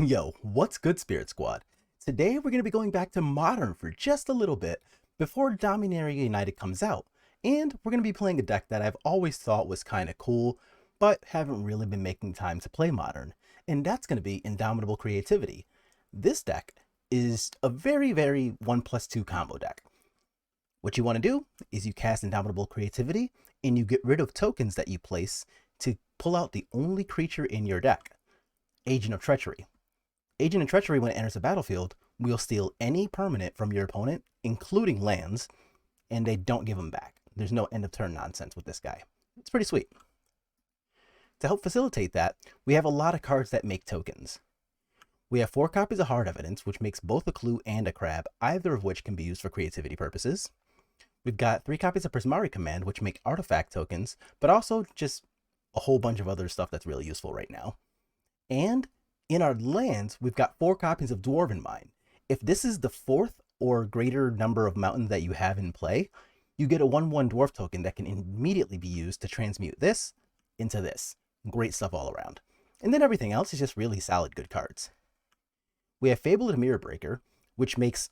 Yo, what's good, Spirit Squad? Today we're going to be going back to Modern for just a little bit before Dominaria United comes out, and we're going to be playing a deck that I've always thought was kind of cool, but haven't really been making time to play Modern, and that's going to be Indomitable Creativity. This deck is a very 1+2 combo deck. What you want to do is you cast Indomitable Creativity, and you get rid of tokens that you place to pull out the only creature in your deck, Agent of Treachery. Agent of Treachery, when it enters the battlefield, will steal any permanent from your opponent, including lands, and they don't give them back. There's no end of turn nonsense with this guy. It's pretty sweet. To help facilitate that, we have a lot of cards that make tokens. We have 4 copies of Hard Evidence, which makes both a clue and a crab, either of which can be used for creativity purposes. We've got 3 copies of Prismari Command, which make artifact tokens, but also just a whole bunch of other stuff that's really useful right now. And in our lands, we've got 4 copies of Dwarven Mine. If this is the 4th or greater number of mountains that you have in play, you get a 1/1 dwarf token that can immediately be used to transmute this into this. Great stuff all around. And then everything else is just really solid good cards. We have Fabled Dimir Breaker, which makes,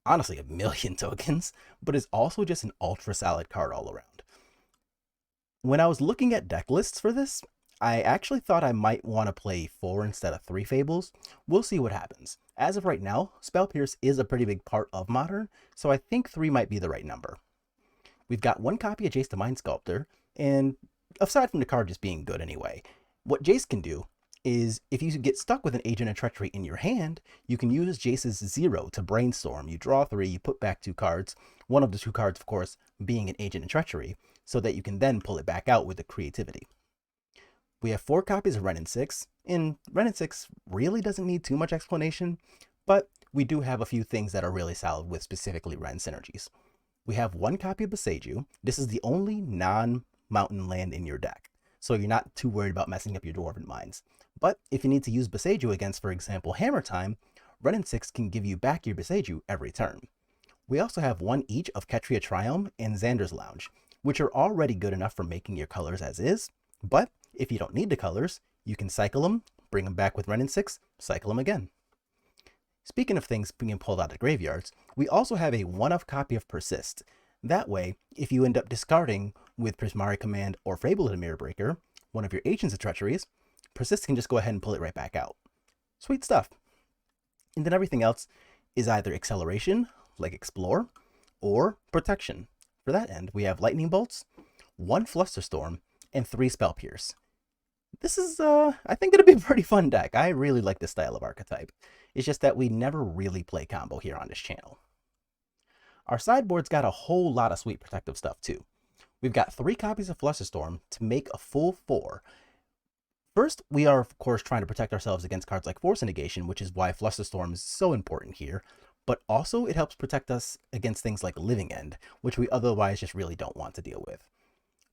honestly, a million tokens, but is also just an ultra solid card all around. When I was looking at deck lists for this, I actually thought I might want to play 4 instead of 3 Fables. We'll see what happens. As of right now, Spell Pierce is a pretty big part of Modern, so I think 3 might be the right number. We've got 1 copy of Jace the Mind Sculptor, and aside from the card just being good anyway, what Jace can do is if you get stuck with an Agent of Treachery in your hand, you can use Jace's 0 to brainstorm. You draw 3, you put back 2 cards, one of the 2 cards, of course, being an Agent of Treachery, so that you can then pull it back out with the creativity. We have 4 copies of Wrenn and 6, and Wrenn and 6 really doesn't need too much explanation, but we do have a few things that are really solid with specifically Wrenn synergies. We have 1 copy of Boseiju. This is the only non-mountain land in your deck, so you're not too worried about messing up your Dwarven Mines. But if you need to use Boseiju against, for example, Hammer Time, Wrenn and 6 can give you back your Boseiju every turn. We also have 1 each of Ketria Triumph and Xander's Lounge, which are already good enough for making your colors as is, but if you don't need the colors, you can cycle them, bring them back with Wrenn and 6, cycle them again. Speaking of things being pulled out of graveyards, we also have a 1-of copy of Persist. That way, if you end up discarding with Prismari Command or Fabled Dimir Breaker, one of your Agents of Treacheries, Persist can just go ahead and pull it right back out. Sweet stuff. And then everything else is either acceleration, like Explore, or protection. For that end, we have Lightning Bolts, 1 Flusterstorm, and 3 Spell Pierce. This is, I think it'll be a pretty fun deck. I really like this style of archetype. It's just that we never really play combo here on this channel. Our sideboard's got a whole lot of sweet protective stuff too. We've got 3 copies of Flusterstorm to make a full 4. First, we are of course trying to protect ourselves against cards like Force Negation, which is why Flusterstorm is so important here, but also it helps protect us against things like Living End, which we otherwise just really don't want to deal with.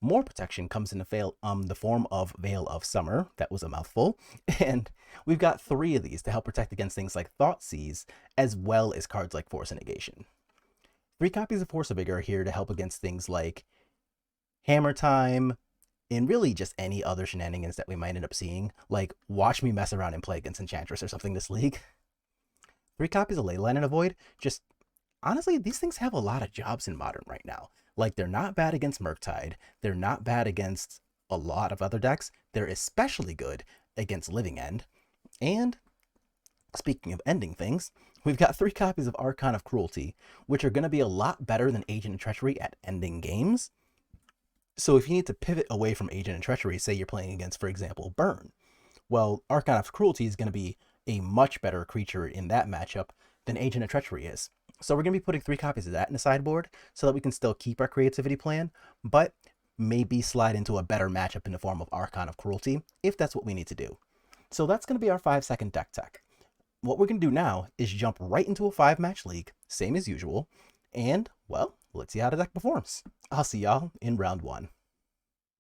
More protection comes in the form of Veil of Summer. That was a mouthful. And we've got 3 of these to help protect against things like Thoughtseize, as well as cards like Force Negation. 3 copies of Force of Vigor are here to help against things like Hammer Time, and really just any other shenanigans that we might end up seeing, like watch me mess around and play against Enchantress or something this league. 3 copies of Leyline and Avoid. Just, honestly, these things have a lot of jobs in Modern right now. Like, they're not bad against Murktide, they're not bad against a lot of other decks, they're especially good against Living End, and speaking of ending things, we've got 3 copies of Archon of Cruelty, which are going to be a lot better than Agent of Treachery at ending games. So if you need to pivot away from Agent of Treachery, say you're playing against, for example, Burn, well, Archon of Cruelty is going to be a much better creature in that matchup than Agent of Treachery is. So we're going to be putting 3 copies of that in the sideboard so that we can still keep our creativity plan, but maybe slide into a better matchup in the form of Archon of Cruelty, if that's what we need to do. So that's going to be our 5-second deck tech. What we're going to do now is jump right into a 5-match league, same as usual, and, well, let's see how the deck performs. I'll see y'all in round 1.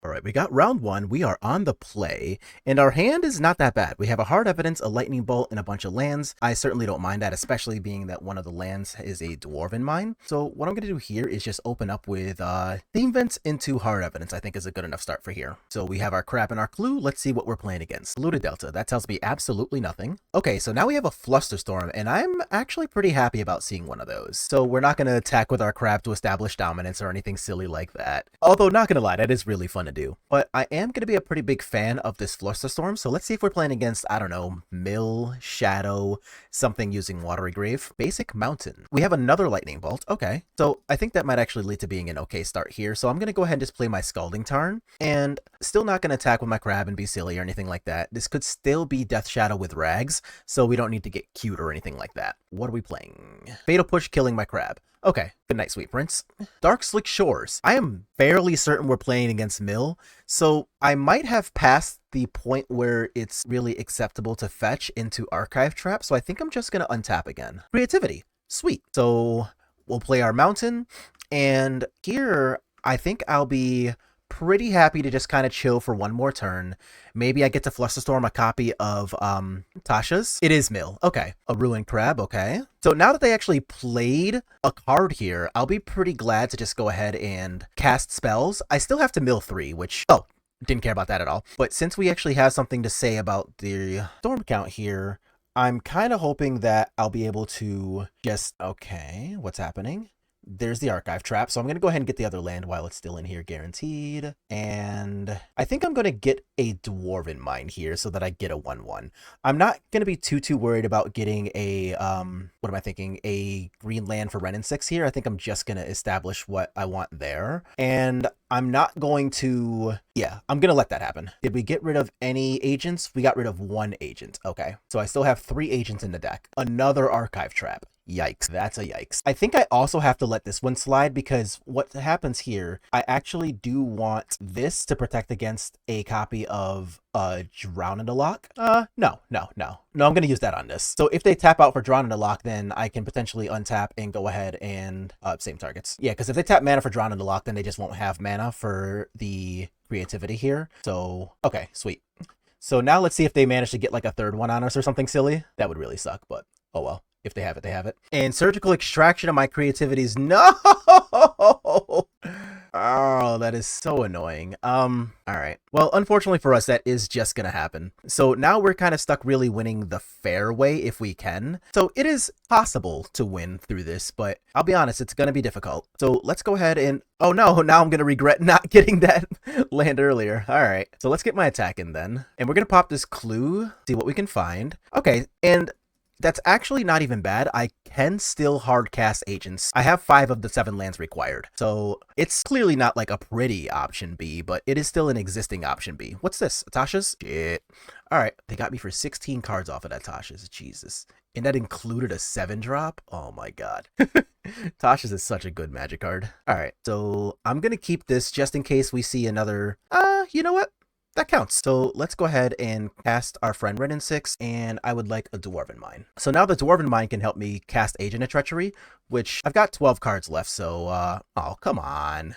All right, we got round one. We are on the play, and our hand is not that bad. We have a Hard Evidence, a Lightning Bolt, and a bunch of lands. I certainly don't mind that, especially being that one of the lands is a Dwarven Mine. So what I'm going to do here is just open up with Theme Vents into Hard Evidence, I think is a good enough start for here. So we have our Crab and our Clue. Let's see what we're playing against. Polluted Delta. That tells me absolutely nothing. Okay, so now we have a Flusterstorm, and I'm actually pretty happy about seeing one of those. So we're not going to attack with our Crab to establish dominance or anything silly like that. Although, not going to lie, that is really fun to do. But I am going to be a pretty big fan of this Flusterstorm, so let's see if we're playing against, I don't know, Mill, Shadow, something using Watery Grave. Basic Mountain. We have another Lightning Bolt. Okay, so I think that might actually lead to being an okay start here, so I'm going to go ahead and just play my Scalding Tarn, and still not going to attack with my Crab and be silly or anything like that. This could still be Death Shadow with Rags, so we don't need to get cute or anything like that. What are we playing? Fatal Push, killing my Crab. Okay, good night, sweet prince. Dark Slick Shores. I am fairly certain we're playing against Mill, so I might have passed the point where it's really acceptable to fetch into Archive Trap, so I think I'm just going to untap again. Creativity. Sweet. So we'll play our Mountain, and here I think I'll be pretty happy to just kind of chill for one more turn. Maybe I get to Flusterstorm a copy of Tasha's. It is Mill. Okay. A Ruined Crab. Okay. So now that they actually played a card here, I'll be pretty glad to just go ahead and cast spells. I still have to mill 3, which, oh, didn't care about that at all. But since we actually have something to say about the storm count here, I'm kind of hoping that I'll be able to just, okay, what's happening? There's the Archive Trap, so I'm going to go ahead and get the other land while it's still in here, guaranteed. And I think I'm going to get a Dwarven Mine here so that I get a 1/1. I'm not going to be too worried about getting a, what am I thinking? A green land for Wrenn and 6 here. I think I'm just going to establish what I want there. And I'm not going to, yeah, I'm going to let that happen. Did we get rid of any agents? We got rid of 1 agent. Okay, so I still have 3 agents in the deck. Another Archive Trap. Yikes, that's a yikes. I think I also have to let this one slide because what happens here, I actually do want this to protect against a copy of Drown in the Lock. No, I'm going to use that on this. So if they tap out for Drown in the Lock, then I can potentially untap and go ahead and same targets. Yeah, because if they tap mana for Drown in the Lock, then they just won't have mana for the creativity here. So, okay, sweet. So now let's see if they manage to get like a third one on us or something silly. That would really suck, but oh well. If they have it, they have it. And Surgical Extraction of my creativities. No! Oh, that is so annoying. All right. Well, unfortunately for us, that is just gonna happen. So now we're kind of stuck really winning the fair way if we can. So it is possible to win through this, but I'll be honest, it's gonna be difficult. So let's go ahead and, oh no, now I'm gonna regret not getting that land earlier. All right. So let's get my attack in then. And we're gonna pop this Clue, see what we can find. Okay, and that's actually not even bad. I can still hard cast agents. I have 5 of the 7 lands required. So it's clearly not like a pretty option B, but it is still an existing option B. What's this? Tasha's? Shit. All right. They got me for 16 cards off of that Tasha's. Jesus. And that included a 7-drop? Oh my god. Tasha's is such a good Magic card. All right. So I'm going to keep this just in case we see another, you know what? That counts. So let's go ahead and cast our friend Wrenn and 6, and I would like a Dwarven Mine. So now the Dwarven Mine can help me cast Agent of Treachery, which I've got 12 cards left, so, oh, come on.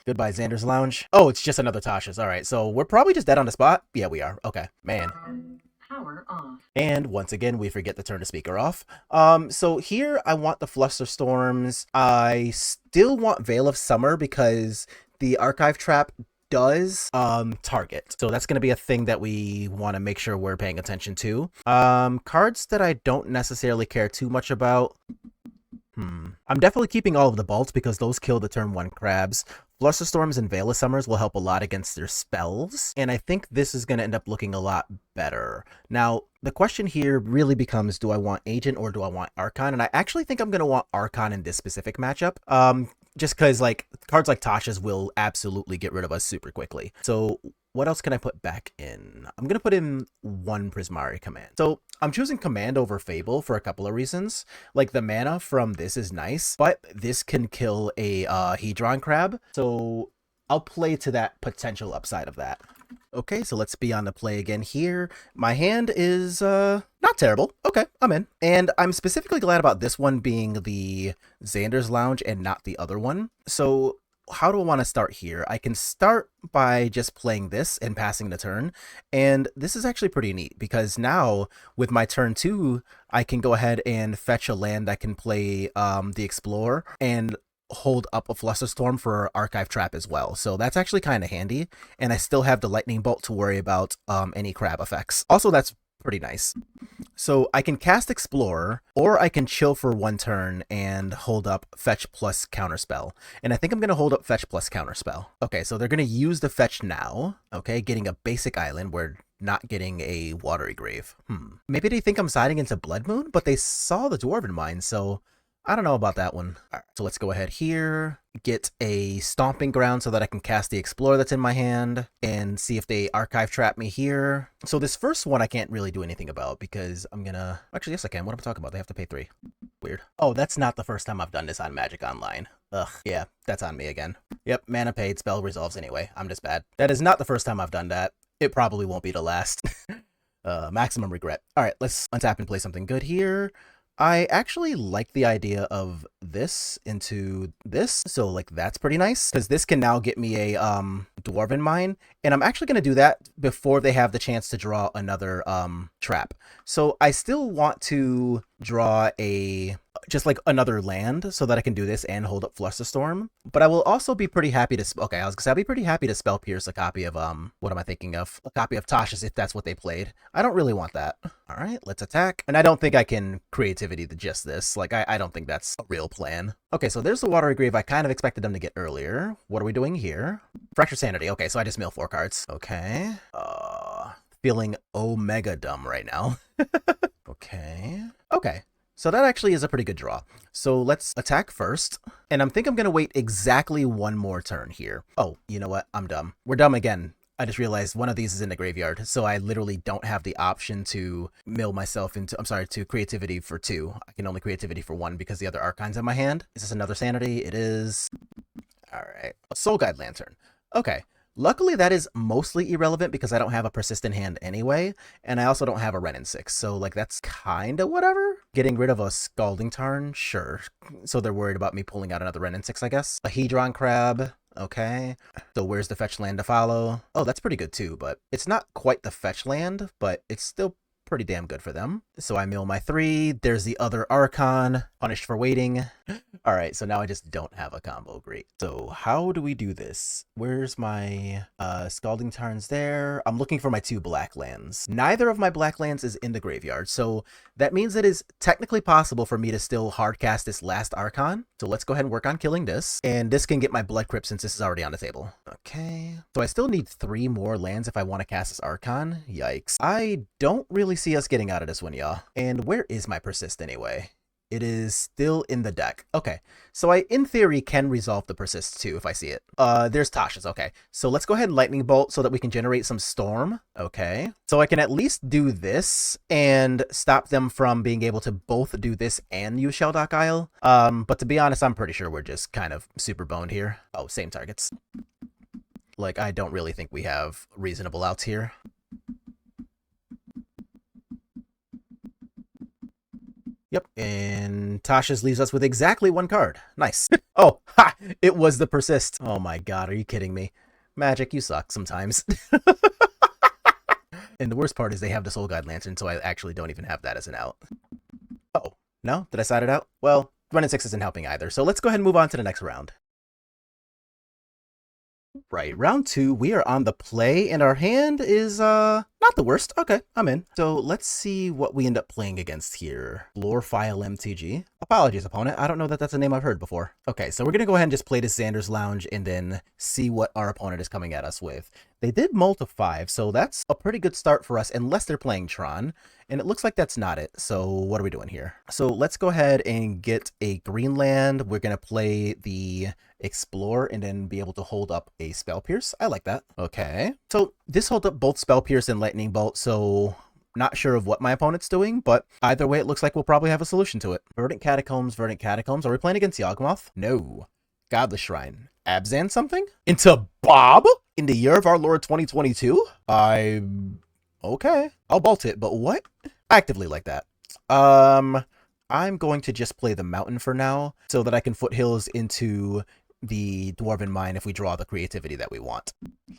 Goodbye, Xander's Lounge. Oh, it's just another Tasha's. All right, so we're probably just dead on the spot. Yeah, we are. Okay, man. Power off. And once again, we forget to turn the speaker off. So here I want the Flusterstorms. I still want Veil of Summer because the Archive Trap does target, so that's going to be a thing that we want to make sure we're paying attention to. Cards that I don't necessarily care too much about. I'm definitely keeping all of the bolts because those kill the turn 1 crabs. Flusterstorms and Veil of Summers will help a lot against their spells, and I think this is going to end up looking a lot better. Now, the question here really becomes, do I want Agent or do I want Archon? And I actually think I'm going to want Archon in this specific matchup. Just because, like, cards like Tasha's will absolutely get rid of us super quickly. So what else can I put back in? I'm going to put in 1 Prismari Command. So I'm choosing Command over Fable for a couple of reasons. Like, the mana from this is nice, but this can kill a Hedron Crab. So I'll play to that potential upside of that. Okay, so let's be on the play again here. My hand is not terrible. Okay, I'm in. And I'm specifically glad about this one being the Xander's Lounge and not the other one. So how do I want to start here? I can start by just playing this and passing the turn. And this is actually pretty neat because now with my turn 2, I can go ahead and fetch a land. I can play the Explorer and hold up a Flusterstorm for Archive Trap as well. So that's actually kind of handy. And I still have the Lightning Bolt to worry about any crab effects. Also, that's pretty nice. So I can cast Explorer, or I can chill for 1 turn and hold up Fetch plus Counterspell. And I think I'm going to hold up Fetch plus Counterspell. Okay, so they're going to use the Fetch now. Okay, getting a basic island. We're not getting a Watery Grave. Maybe they think I'm siding into Blood Moon, but they saw the Dwarven Mine, so I don't know about that one. All right, so let's go ahead here, get a Stomping Ground so that I can cast the Explorer that's in my hand and see if they Archive Trap me here. So this first one I can't really do anything about because I'm gonna... Actually, yes I can. What am I talking about? They have to pay 3. Weird. Oh, that's not the first time I've done this on Magic Online. Ugh, yeah, that's on me again. Yep, mana paid, spell resolves anyway. I'm just bad. That is not the first time I've done that. It probably won't be the last. Maximum regret. All right, let's untap and play something good here. I actually like the idea of this into this, so like that's pretty nice because this can now get me a Dwarven Mine, and I'm actually going to do that before they have the chance to draw another trap. So I still want to draw a just like another land so that I can do this and hold up Flusterstorm, but I will also be pretty happy to okay, I was gonna say I'll be pretty happy to Spell Pierce a copy of what am I thinking of? A copy of Tasha's if that's what they played. I don't really want that. All right, let's attack. And I don't think I can creativity to just this. Like I don't think that's a real plan. Okay, so there's the Watery Grave. I kind of expected them to get earlier. What are we doing here? Fracture Sanity. Okay, so I just mill 4 cards. Okay. Feeling omega dumb right now. Okay. Okay. So that actually is a pretty good draw. So let's attack first. And I think I'm going to wait exactly 1 more turn here. Oh, you know what? I'm dumb. We're dumb again. I just realized one of these is in the graveyard. So I literally don't have the option to mill myself into, to creativity for 2. I can only creativity for 1 because the other Archine's in my hand. Is this another Sanity? It is. All right. A Soul Guide Lantern. Okay. Luckily, that is mostly irrelevant because I don't have a persistent hand anyway, and I also don't have a Wrenn and 6, so like that's kind of whatever. Getting rid of a Scalding Tarn, sure. So they're worried about me pulling out another Wrenn and 6, I guess. A Hedron Crab, okay. So where's the fetch land to follow? Oh, that's pretty good too, but it's not quite the fetch land, but it's still pretty damn good for them. So I mill my 3. There's the other Archon, punished for waiting. All right, so now I just don't have a combo. Great. So how do we do this? Where's my Scalding Tarns there? I'm looking for my 2 black lands. Neither of my black lands is in the graveyard, so that means it is technically possible for me to still hardcast this last Archon. So let's go ahead and work on killing this. And this can get my Blood Crypt since this is already on the table. Okay. So I still need 3 more lands if I want to cast this Archon. Yikes. I don't really see us getting out of this one, y'all. And where is my Persist anyway? It is still in the deck. Okay, so I, in theory, can resolve the Persist too if I see it. There's Tasha's. Okay, so let's go ahead and Lightning Bolt so that we can generate some Storm. Okay, so I can at least do this and stop them from being able to both do this and use Shelldock Isle. But to be honest, I'm pretty sure we're just kind of super boned here. Oh, same targets. Like, I don't really think we have reasonable outs here. Yep, and Tasha's leaves us with exactly 1 card. Nice. Oh, ha! It was the Persist. Oh my god, are you kidding me? Magic, you suck sometimes. And the worst part is they have the Soul Guide Lantern, so I actually don't even have that as an out. Uh-oh. No? Did I side it out? Well, Wrenn and 6 isn't helping either, so let's go ahead and move on to the next round. Right, round 2, we are on the play, and our hand is, not the worst. Okay, I'm in. So let's see what we end up playing against here. Lorefile MTG. Apologies, opponent. I don't know that that's a name I've heard before. Okay, so we're going to go ahead and just play this Xander's Lounge and then see what our opponent is coming at us with. They did mull to 5, so that's a pretty good start for us, unless they're playing Tron. And it looks like that's not it. So what are we doing here? So let's go ahead and get a green land. We're going to play the Explore and then be able to hold up a Spell Pierce. I like that. Okay. So this holds up both Spell Pierce and Lightning Bolt, so not sure of what my opponent's doing, but either way, it looks like we'll probably have a solution to it. Verdant Catacombs, Verdant Catacombs. Are we playing against Yawgmoth? No. Godless Shrine. Abzan something? Into Bob? In the year of our Lord 2022? Okay. I'll bolt it, but what? I actively like that. I'm going to just play the Mountain for now so that I can foothills into the Dwarven Mine if we draw the creativity that we want.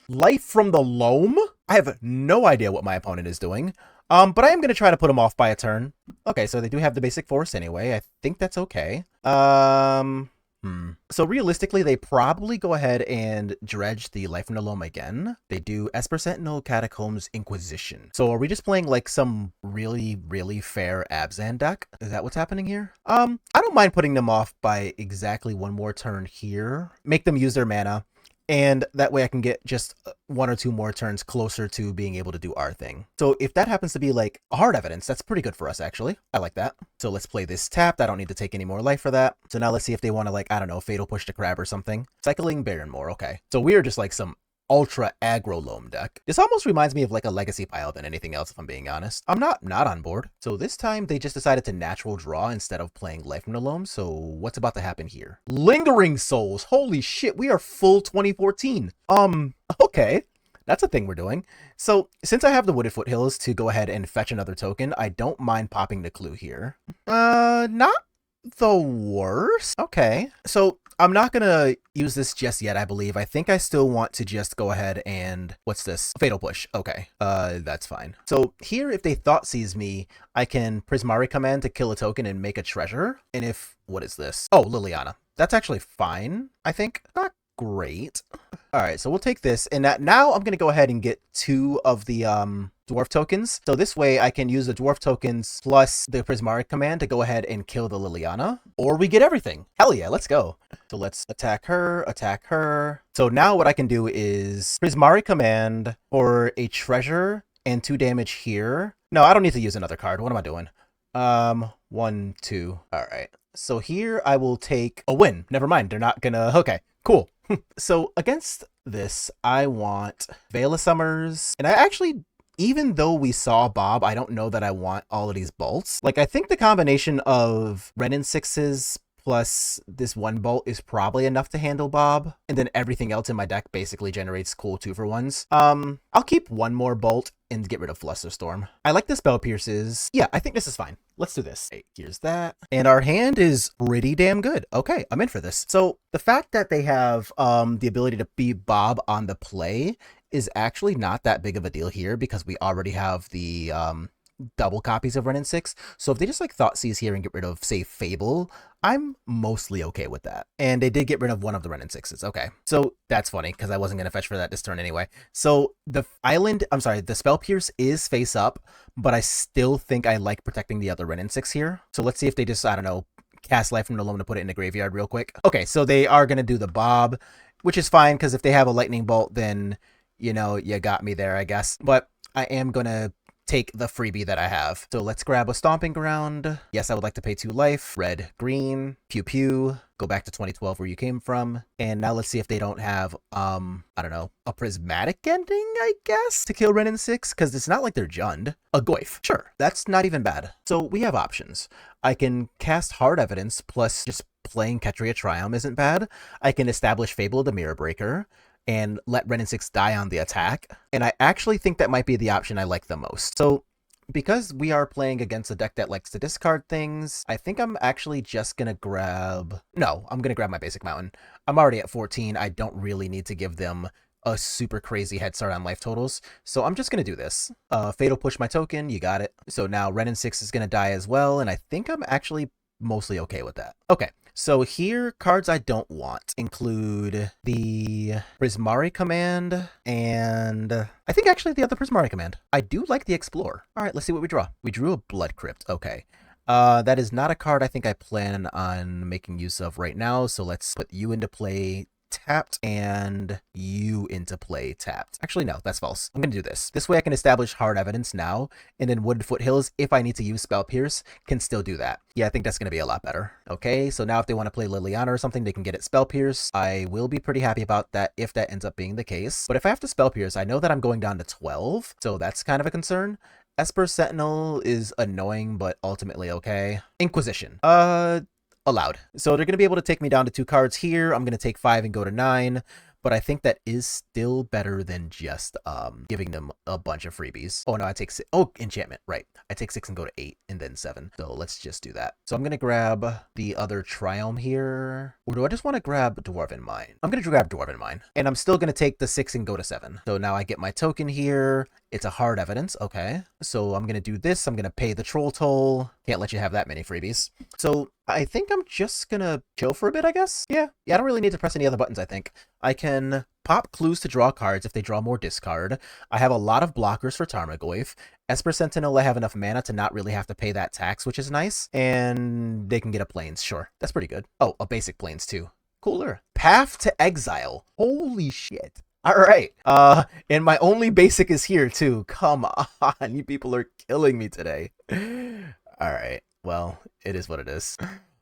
Life from the Loam? I have no idea what my opponent is doing. But I am going to try to put him off by a turn. Okay, so they do have the basic force anyway. I think that's okay. So realistically, they probably go ahead and dredge the Life from the Loam again. They do Esper Sentinel, Catacombs, Inquisition. So are we just playing like some really, really fair Abzan deck? Is that what's happening here? I don't mind putting them off by exactly one more turn here. Make them use their mana. And that way I can get just 1 or 2 more turns closer to being able to do our thing. So if that happens to be like a hard evidence, that's pretty good for us, actually. I like that. So let's play this tapped. I don't need to take any more life for that. So now let's see if they want to, like, I don't know, Fatal Push to Crab or something. Cycling Barrenmore, okay. So we are just like some ultra aggro loam deck. This almost reminds me of like a legacy pile than anything else, if I'm being honest. I'm not on board. So this time they just decided to natural draw instead of playing Life from the Loam. So what's about to happen here? Lingering Souls. Holy shit, we are full 2014. Okay. That's a thing we're doing. So since I have the Wooded Foothills to go ahead and fetch another token, I don't mind popping the Clue here. Not the worst. Okay. So I'm not going to use this just yet, I believe. I think I still want to just go ahead and... What's this? Fatal Push. Okay. That's fine. So here, if they Thought Seize me, I can Prismari Command to kill a token and make a treasure. And if... What is this? Oh, Liliana. That's actually fine, I think. Not great. All right, so we'll take this. And now I'm going to go ahead and get 2 of the dwarf tokens. So this way I can use the dwarf tokens plus the Prismari command to go ahead and kill the Liliana. Or we get everything. Hell yeah, let's go. So let's attack her, attack her. So now what I can do is Prismari command for a treasure and 2 damage here. No, I don't need to use another card. What am I doing? 1, 2. All right. So here I will take a win. Never mind. They're not gonna... Okay, cool. So against this, I want Veil of Summers. And I actually, even though we saw Bob, I don't know that I want all of these bolts. Like, I think the combination of Ren and 6s plus this 1 bolt is probably enough to handle Bob. And then everything else in my deck basically generates cool 2-for-1s. I'll keep 1 more bolt and get rid of Flusterstorm. I like the Spell Pierces. Yeah, I think this is fine. Let's do this. Hey, here's that. And our hand is pretty damn good. Okay, I'm in for this. So the fact that they have the ability to be Bob on the play is actually not that big of a deal here because we already have the double copies of Ren and 6. So if they just like Thoughtseize here and get rid of, say, Fable, I'm mostly okay with that. And they did get rid of 1 of the Ren and 6s. Okay, so that's funny because I wasn't going to fetch for that this turn anyway. So the the Spell Pierce is face up, but I still think I like protecting the other Ren and 6 here. So let's see if they just, I don't know, cast Life from the Loam to put it in the graveyard real quick. Okay, so they are going to do the Bob, which is fine because if they have a Lightning Bolt, then, you know, you got me there, I guess. But I am going to take the freebie that I have. So let's grab a Stomping Ground. Yes, I would like to pay 2 life. Red, green, pew pew. Go back to 2012 where you came from. And now let's see if they don't have, I don't know, a prismatic ending, I guess, to kill Ren and 6, because it's not like they're Jund. A Goyf. Sure, that's not even bad. So we have options. I can cast Hard Evidence, plus just playing Ketria Triumph isn't bad. I can establish Fable the Mirror Breaker and let Ren and 6 die on the attack. And I actually think that might be the option I like the most. So because we are playing against a deck that likes to discard things, I think I'm actually just going to grab... No, I'm going to grab my Basic Mountain. I'm already at 14. I don't really need to give them a super crazy head start on life totals. So I'm just going to do this. Fatal Push my token. You got it. So now Ren and 6 is going to die as well. And I think I'm actually mostly okay with that. Okay. So here, cards I don't want include the Prismari command and I think actually the other Prismari command. I do like the Explore. All right, let's see what we draw. We drew a Blood Crypt. Okay. That is not a card I think I plan on making use of right now. So let's put you into play tapped and you into play tapped. Actually, no, that's false. I'm going to do this. This way I can establish Hard Evidence now, and then Wooded Foothills, if I need to use Spell Pierce, can still do that. Yeah, I think that's going to be a lot better. Okay, so now if they want to play Liliana or something, they can get it Spell Pierce. I will be pretty happy about that if that ends up being the case. But if I have to Spell Pierce, I know that I'm going down to 12, so that's kind of a concern. Esper Sentinel is annoying, but ultimately okay. Inquisition. Allowed. So they're going to be able to take me down to 2 cards here. I'm going to take 5 and go to 9. but I think that is still better than just giving them a bunch of freebies. Oh no, I take enchantment, right. I take 6 and go to 8 and then 7. So let's just do that. So I'm gonna grab the other Triome here. Or do I just want to grab Dwarven Mine? I'm gonna grab Dwarven Mine. And I'm still gonna take the 6 and go to 7. So now I get my token here. It's a hard evidence. Okay. So I'm going to do this. I'm going to pay the troll toll. Can't let you have that many freebies. So I think I'm just going to chill for a bit, I guess. Yeah, I don't really need to press any other buttons, I think. I can pop clues to draw cards if they draw more discard. I have a lot of blockers for Tarmogoyf. Esper Sentinel, I have enough mana to not really have to pay that tax, which is nice. And they can get a Plains, sure. That's pretty good. Oh, a basic Plains too. Cooler. Path to Exile. Holy shit. All right. And my only basic is here too. Come on, you people are killing me today. All right. Well, it is what it is.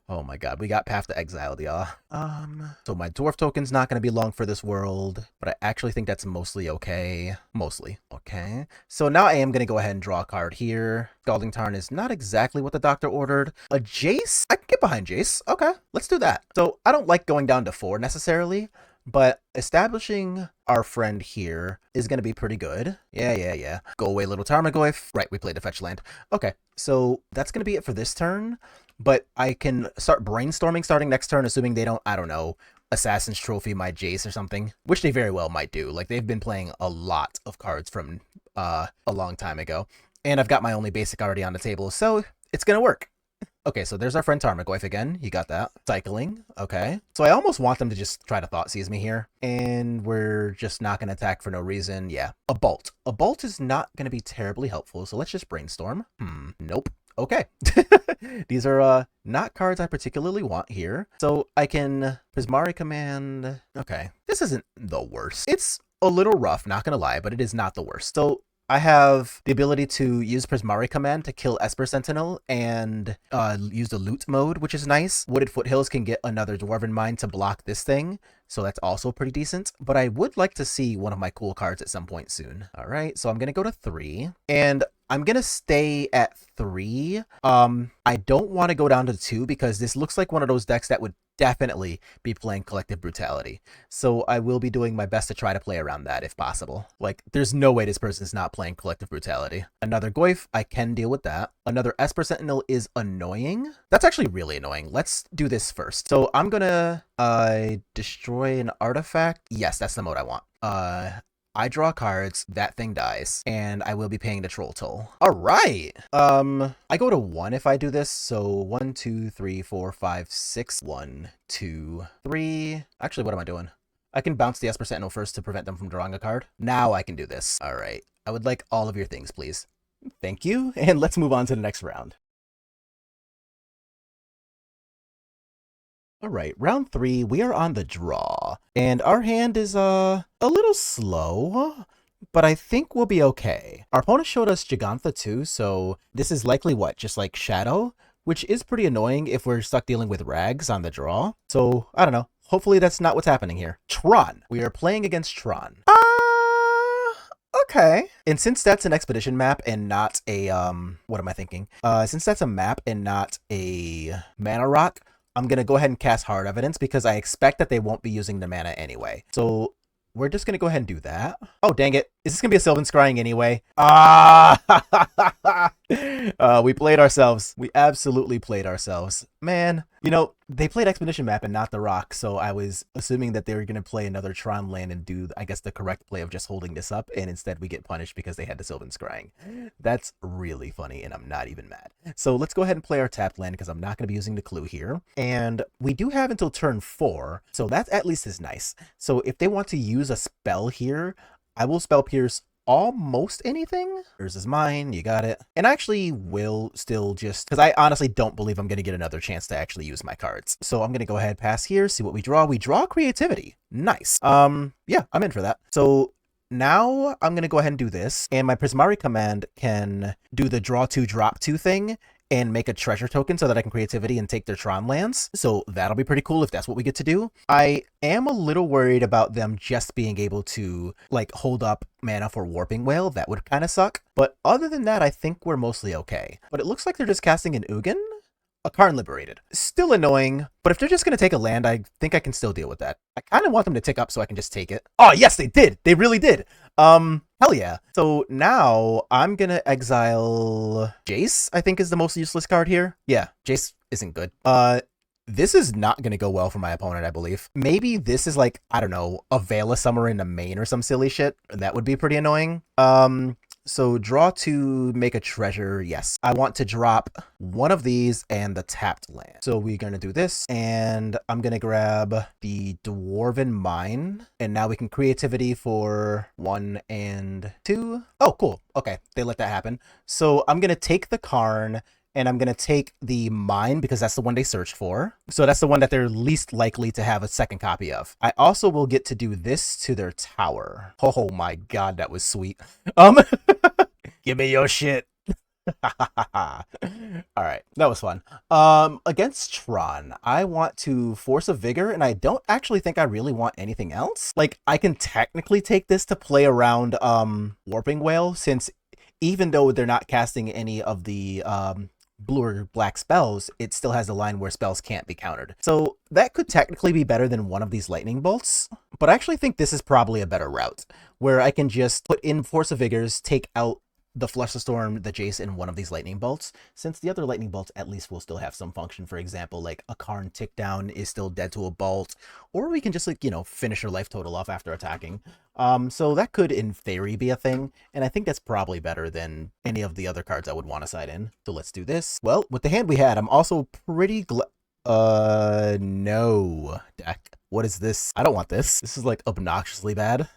Oh my god, we got Path to Exile, y'all. So my dwarf token's not gonna be long for this world, but I actually think that's mostly okay. Mostly. Okay. So now I am gonna go ahead and draw a card here. Scalding Tarn is not exactly what the doctor ordered. A Jace? I can get behind Jace. Okay, let's do that. So I don't like going down to 4 necessarily, but establishing our friend here is going to be pretty good. Yeah. Go away, little Tarmogoyf. Right, we played a fetch land. Okay, so that's going to be it for this turn. But I can start brainstorming starting next turn, assuming they don't, I don't know, Assassin's Trophy my Jace or something, which they very well might do. Like, they've been playing a lot of cards from a long time ago. And I've got my only basic already on the table, so it's going to work. Okay, so there's our friend Tarmogoyf again. You got that. Cycling. Okay. So I almost want them to just try to Thought Seize me here. And we're just not going to attack for no reason. Yeah. A Bolt. A Bolt is not going to be terribly helpful, so let's just brainstorm. Nope. Okay. These are not cards I particularly want here. So I can Prismari Command. Okay. This isn't the worst. It's a little rough, not going to lie, but it is not the worst. So I have the ability to use Prismari Command to kill Esper Sentinel and use the loot mode, which is nice. Wooded Foothills can get another Dwarven Mine to block this thing, so that's also pretty decent. But I would like to see one of my cool cards at some point soon. All right, so I'm going to go to 3, and I'm going to stay at 3. I don't want to go down to 2 because this looks like one of those decks that would definitely be playing Collective Brutality. So I will be doing my best to try to play around that if possible. Like, there's no way this person's not playing Collective Brutality. Another Goyf, I can deal with that. Another Esper Sentinel is annoying. That's actually really annoying. Let's do this first. So I'm gonna destroy an artifact. Yes, that's the mode I want. I draw cards, that thing dies, and I will be paying the troll toll. All right. I go to 1 if I do this. So 1, 2, 3, 4, 5, 6. 1, 2, 3. Actually, what am I doing? I can bounce the Esper Sentinel first to prevent them from drawing a card. Now I can do this. All right. I would like all of your things, please. Thank you. And let's move on to the next round. All right, round 3, we are on the draw, and our hand is a little slow, but I think we'll be okay. Our opponent showed us Jegantha too, so this is likely what, just like Shadow, which is pretty annoying if we're stuck dealing with Rags on the draw. So, I don't know. Hopefully that's not what's happening here. Tron. We are playing against Tron. Okay. And since that's an expedition map and not a, what am I thinking? Since that's a map and not a mana rock, I'm going to go ahead and cast Hard Evidence because I expect that they won't be using the mana anyway. So we're just going to go ahead and do that. Oh, dang it. Is this going to be a Sylvan Scrying anyway? We played ourselves. We absolutely played ourselves. Man, you know, they played Expedition Map and not the Rock, so I was assuming that they were going to play another Tron land and do, I guess, the correct play of just holding this up, and instead we get punished because they had the Sylvan Scrying. That's really funny, and I'm not even mad. So let's go ahead and play our tapped land because I'm not going to be using the clue here. And we do have until turn 4, so that at least is nice. So if they want to use a spell here, I will Spell Pierce almost anything. Yours is mine, you got it. And I actually will still just, because I honestly don't believe I'm going to get another chance to actually use my cards. So I'm going to go ahead, pass here, see what we draw. We draw Creativity. Nice. Yeah, I'm in for that. So now I'm going to go ahead and do this. And my Prismari command can do the draw 2, drop 2 thing and make a treasure token so that I can Creativity and take their Tron lands. So that'll be pretty cool if that's what we get to do. I am a little worried about them just being able to like hold up mana for Warping Whale. That would kind of suck. But other than that, I think we're mostly okay. But it looks like they're just casting an Ugin. a Karn Liberated. Still annoying, but if they're just going to take a land, I think I can still deal with that. I kind of want them to tick up so I can just take it. Oh, yes, they did. They really did. Hell yeah. So now I'm going to exile Jace, I think is the most useless card here. Yeah, Jace isn't good. This is not going to go well for my opponent, I believe. Maybe this is like, I don't know, a Veil of Summer in the main or some silly shit. That would be pretty annoying. So draw to make a treasure. Yes, I want to drop one of these and the tapped land. So we're going to do this, and I'm going to grab the Dwarven Mine, and now we can creativity for 1 and 2. Oh, cool. Okay, they let that happen. So I'm going to take the Karn, and I'm going to take the Mine because that's the one they searched for. So that's the one that they're least likely to have a second copy of. I also will get to do this to their tower. Oh my god, that was sweet. Give me your shit. All right, that was fun. Against Tron, I want to Force of Vigor, and I don't actually think I really want anything else. Like, I can technically take this to play around Warping Wail, since even though they're not casting any of the blue or black spells, it still has a line where spells can't be countered. So that could technically be better than one of these lightning bolts, but I actually think this is probably a better route, where I can just put in Force of Vigors, take out the Flush the Storm, the Jace, in one of these lightning bolts, since the other lightning bolts at least will still have some function. For example, like a Karn tick down is still dead to a bolt, or we can just, like, you know, finish her life total off after attacking. So that could in theory be a thing, and I think that's probably better than any of the other cards I would want to side in. So let's do this. Well, with the hand we had, I'm also pretty no deck. What is this? I don't want this. This is like obnoxiously bad.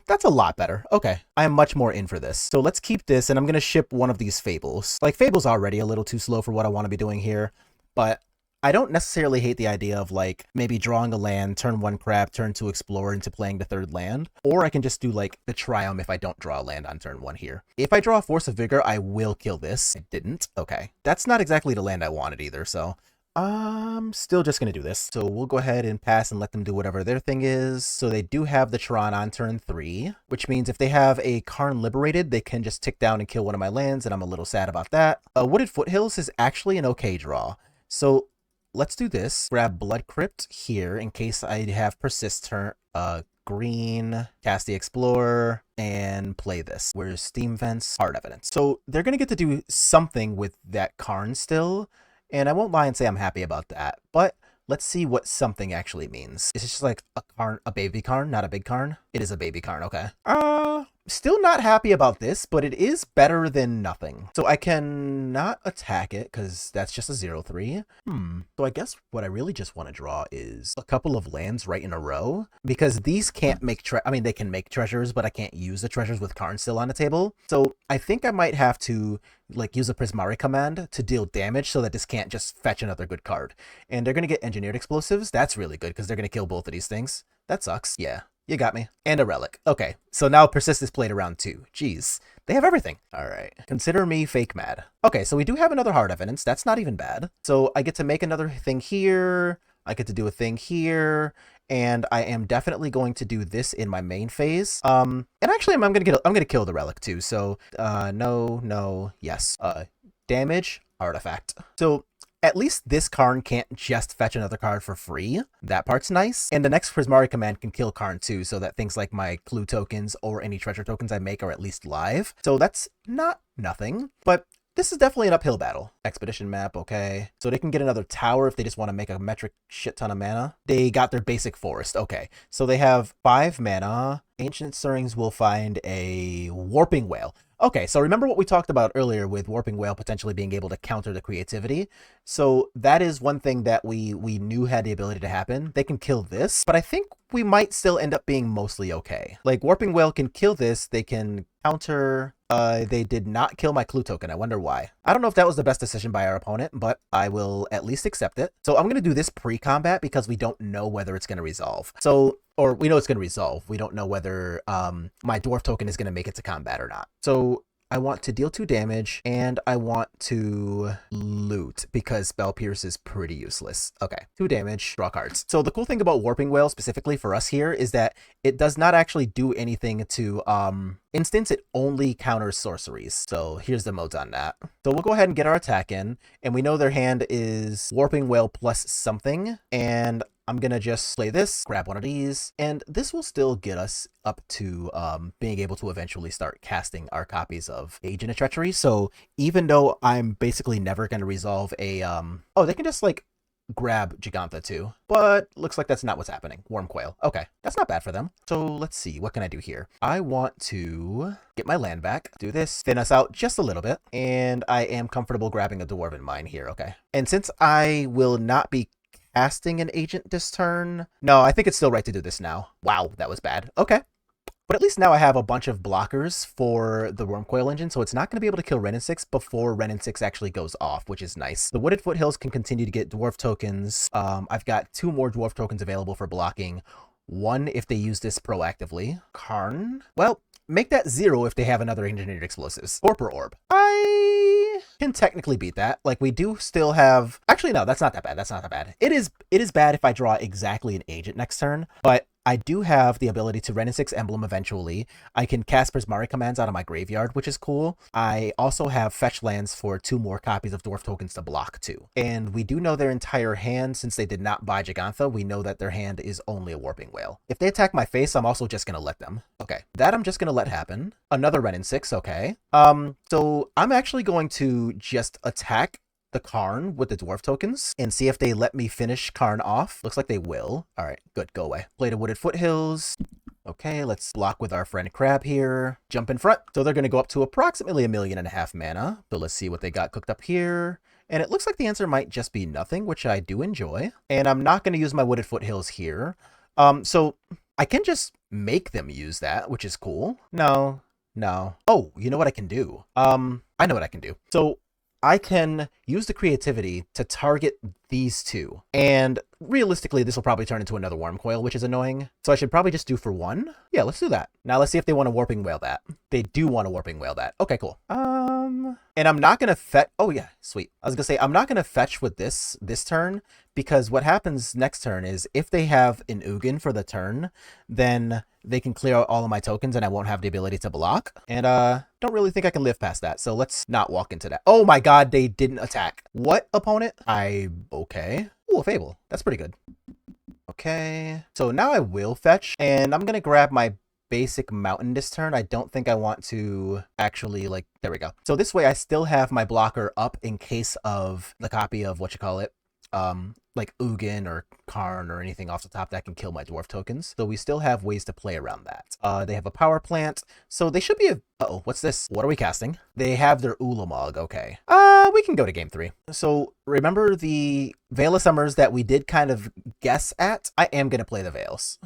That's a lot better. Okay, I am much more in for this. So let's keep this, and I'm gonna ship one of these Fables. Like, Fable's already a little too slow for what I want to be doing here, but I don't necessarily hate the idea of, like, maybe drawing a land, turn 1 crab, turn 2 explore into playing the 3rd land. Or I can just do, like, the Triumph if I don't draw a land on turn 1 here. If I draw a Force of Vigor, I will kill this. I didn't. Okay. That's not exactly the land I wanted either, so I'm still just going to do this. So we'll go ahead and pass and let them do whatever their thing is. So they do have the Tron on turn 3, which means if they have a Karn Liberated, they can just tick down and kill one of my lands, and I'm a little sad about that. Wooded Foothills is actually an okay draw. So let's do this. Grab Blood Crypt here in case I have Persist turn, green, cast the Explorer, and play this. Where's Steam Vents? Hard Evidence. So they're going to get to do something with that Karn still, and I won't lie and say I'm happy about that, but let's see what something actually means. Is it just like a Karn, a baby Karn, not a big Karn? It is a baby Karn, okay. Still not happy about this, but it is better than nothing. So I can not attack it because that's just a 0/3. So I guess what I really just want to draw is a couple of lands right in a row, because these can't make I mean, they can make treasures, but I can't use the treasures with Karn still on the table. So I think I might have to, like, use a Prismari command to deal damage so that this can't just fetch another good card. And they're going to get Engineered Explosives. That's really good because they're going to kill both of these things. That sucks. Yeah. You got me. And a relic. Okay, so now Persist is played around 2. Jeez, they have everything. All right, consider me fake mad. Okay, so we do have another Hard Evidence. That's not even bad. So I get to make another thing here. I get to do a thing here, and I am definitely going to do this in my main phase. And actually, I'm gonna kill the relic too. So no, yes. Damage, artifact. So at least this Karn can't just fetch another card for free. That part's nice. And the next Prismari command can kill Karn too, so that things like my clue tokens or any treasure tokens I make are at least live. So that's not nothing, but this is definitely an uphill battle. Expedition map, okay. So they can get another tower if they just want to make a metric shit ton of mana. They got their basic forest, okay. So they have 5 mana. Ancient Stirrings will find a Warping Wail. Okay, so remember what we talked about earlier with Warping Wail potentially being able to counter the creativity? So that is one thing that we knew had the ability to happen. They can kill this, but I think we might still end up being mostly okay. Like, Warping Wail can kill this, they can counter. They did not kill my clue token. I wonder why. I don't know if that was the best decision by our opponent, but I will at least accept it. So I'm going to do this pre-combat because we don't know whether it's going to resolve. So, or we know it's going to resolve. We don't know whether my dwarf token is going to make it to combat or not. So I want to deal 2 damage, and I want to loot because Spell Pierce is pretty useless. Okay, 2 damage, draw cards. So the cool thing about Warping Wail specifically for us here is that it does not actually do anything to instance. It only counters sorceries. So here's the modes on that. So we'll go ahead and get our attack in, and we know their hand is Warping Wail plus something, and I'm gonna just play this, grab one of these, and this will still get us up to being able to eventually start casting our copies of Agent of Treachery. So even though I'm basically never gonna resolve a oh, they can just like grab Jegantha too, but looks like that's not what's happening. Wormcoil. Okay, that's not bad for them. So let's see, what can I do here? I want to get my land back, do this, thin us out just a little bit, and I am comfortable grabbing a Dwarven Mine here. Okay, and since I will not be casting an agent this turn, no, I think it's still right to do this now. Wow, that was bad. Okay. But at least now I have a bunch of blockers for the Wormcoil engine, so it's not going to be able to kill Wrenn and 6 before Wrenn and 6 actually goes off, which is nice. The Wooded Foothills can continue to get dwarf tokens. I've got 2 more dwarf tokens available for blocking. 1 if they use this proactively. Karn? Well, make that 0 if they have another engineered explosives. Torpor Orb. I can technically beat that. Like, we do still have... Actually, no, that's not that bad. That's not that bad. It is bad if I draw exactly an agent next turn, but I do have the ability to Wrenn and 6 Emblem eventually. I can cast Prismari commands out of my graveyard, which is cool. I also have fetch lands for 2 more copies of dwarf tokens to block too. And we do know their entire hand, since they did not buy Jegantha, we know that their hand is only a Warping Wail. If they attack my face, I'm also just gonna let them. Okay, that I'm just gonna let happen. Another Wrenn and 6, okay. So I'm actually going to just attack the Karn with the dwarf tokens and see if they let me finish Karn off. Looks like they will. All right, good, go away. Play the Wooded Foothills. Okay, let's block with our friend Crab here. Jump in front. So they're going to go up to approximately 1.5 million mana. So let's see what they got cooked up here. And it looks like the answer might just be nothing, which I do enjoy. And I'm not going to use my Wooded Foothills here. So I can just make them use that, which is cool. No. Oh, you know what I can do? I know what I can do. So I can use the creativity to target these 2. And realistically, this will probably turn into another Wormcoil, which is annoying. So I should probably just do for 1. Yeah, let's do that. Now let's see if they want to Warping Wail that. They do want to Warping Wail that. Okay, cool. And I'm not going to fetch... Oh, yeah, sweet. I was going to say, I'm not going to fetch with this turn, because what happens next turn is if they have an Ugin for the turn, then they can clear out all of my tokens and I won't have the ability to block. And don't really think I can live past that, so let's not walk into that. Oh my god, they didn't attack. What, opponent? Okay. Ooh, a Fable. That's pretty good. Okay. So now I will fetch, and I'm going to grab my basic mountain this turn. I don't think I want to actually, like, there we go. So this way I still have my blocker up in case of the copy of like Ugin or Karn or anything off the top that can kill my dwarf tokens. So we still have ways to play around that. They have a power plant, so they should be a... Uh-oh, what's this? What are we casting? They have their Ulamog, okay. We can go to game 3. So remember the Veil of Summers that we did kind of guess at? I am going to play the Veils.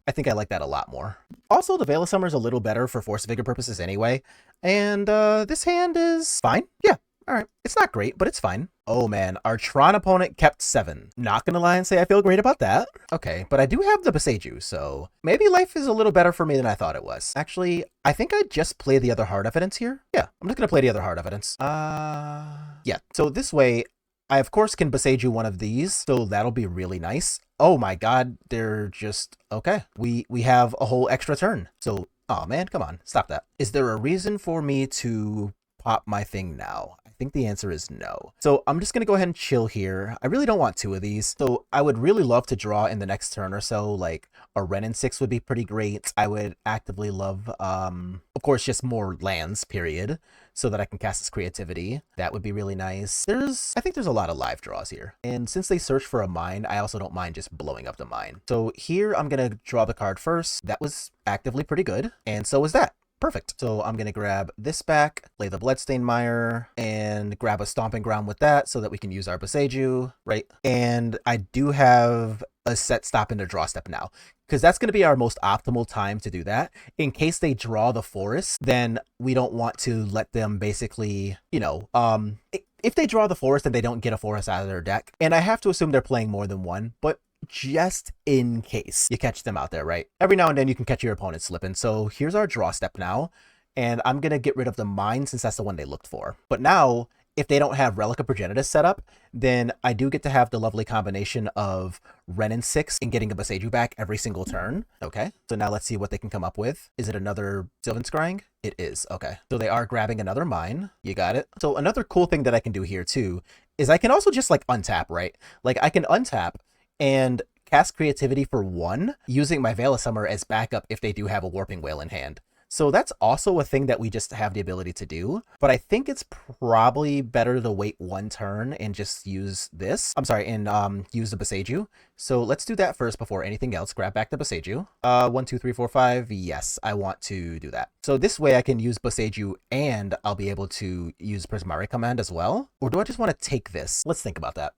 I think I like that a lot more. Also, the Veil of Summer is a little better for Force Vigor purposes anyway. And this hand is fine. Yeah. All right, it's not great, but it's fine. Oh man, our Tron opponent kept 7. Not gonna lie and say I feel great about that. Okay, but I do have the Boseiju, so maybe life is a little better for me than I thought it was. Actually, I think I'd just play the other Hard Evidence here. Yeah, I'm just gonna play the other Hard Evidence. Yeah, so this way, I of course can Boseiju one of these, so that'll be really nice. Oh my god, they're just... Okay, we have a whole extra turn. So, oh man, come on, stop that. Is there a reason for me to pop my thing now? I think the answer is no. So I'm just going to go ahead and chill here. I really don't want 2 of these. So I would really love to draw in the next turn or so. Like a Wrenn and 6 would be pretty great. I would actively love, of course, just more lands, period, so that I can cast this creativity. That would be really nice. I think there's a lot of live draws here. And since they search for a mine, I also don't mind just blowing up the mine. So here I'm going to draw the card first. That was actively pretty good. And so was that. Perfect. So I'm going to grab this back, play the Bloodstained Mire, and grab a Stomping Ground with that so that we can use our Boseiju, right? And I do have a set stop into draw step now, because that's going to be our most optimal time to do that. In case they draw the forest, then we don't want to let them basically, you know, if they draw the forest and they don't get a forest out of their deck, and I have to assume they're playing more than one, but just in case you catch them out there, right? Every now and then you can catch your opponent slipping. So here's our draw step now. and I'm going to get rid of the mine since that's the one they looked for. But now, if they don't have Relic of Progenitus set up, then I do get to have the lovely combination of Renin 6 and getting a Boseiju back every single turn. Okay, so now let's see what they can come up with. Is it another Sylvan Scrying? It is. Okay, so they are grabbing another mine. You got it. So another cool thing that I can do here too is I can also just like untap, right? Like I can untap and cast Creativity for 1 using my Veil of Summer as backup if they do have a Warping Wail in hand. So that's also a thing that we just have the ability to do, but I think it's probably better to wait 1 turn and just use this. I'm sorry, and use the Boseiju. So let's do that first before anything else. Grab back the Boseiju. 1, 2, 3, 4, 5. Yes, I want to do that. So this way I can use Boseiju and I'll be able to use Prismari command as well. Or do I just want to take this? Let's think about that.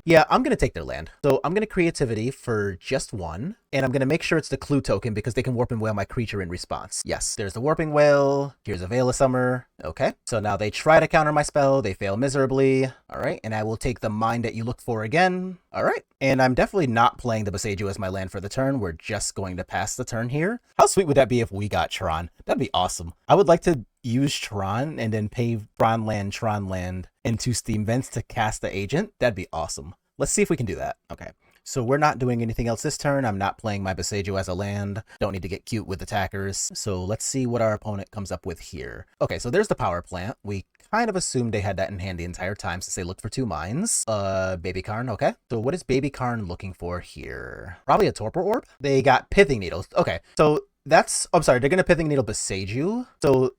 Yeah, I'm going to take their land. So I'm going to Creativity for just 1. And I'm going to make sure it's the Clue token because they can Warping Wail my creature in response. Yes, there's the Warping Wail. Here's a Veil of Summer. Okay, so now they try to counter my spell. They fail miserably. All right, and I will take the mine that you looked for again. All right, and I'm definitely not playing the Boseiju as my land for the turn. We're just going to pass the turn here. How sweet would that be if we got Tron? That'd be awesome. I would like to use Tron and then pay Tron land into Steam Vents to cast the agent. That'd be awesome. Let's see if we can do that. Okay. So we're not doing anything else this turn. I'm not playing my Boseiju as a land. Don't need to get cute with attackers. So let's see what our opponent comes up with here. Okay, so there's the power plant. We kind of assumed they had that in hand the entire time since they looked for 2 mines. Baby Karn, okay. So what is Baby Karn looking for here? Probably a Torpor Orb? They got Pithing Needles. Okay, so that's... I'm sorry, they're going to Pithing Needle Boseiju. So...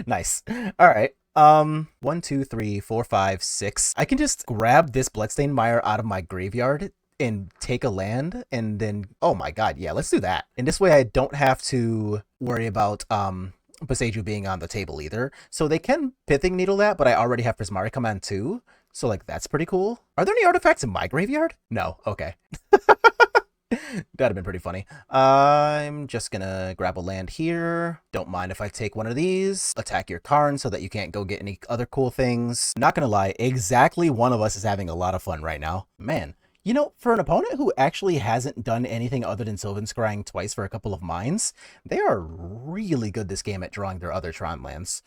Nice. All right. 1, 2, 3, 4, 5, 6. I can just grab this Bloodstained Mire out of my graveyard and take a land and then, oh my god, yeah, let's do that. And this way I don't have to worry about Boseiju being on the table either. So they can Pithing Needle that, but I already have Prismari command too. So like that's pretty cool. Are there any artifacts in my graveyard? No, okay. That'd have been pretty funny. I'm just gonna grab a land here. Don't mind if I take one of these. Attack your Karn so that you can't go get any other cool things. Not gonna lie, exactly one of us is having a lot of fun right now. Man, you know, for an opponent who actually hasn't done anything other than Sylvan Scrying twice for a couple of mines, they are really good this game at drawing their other Tron lands.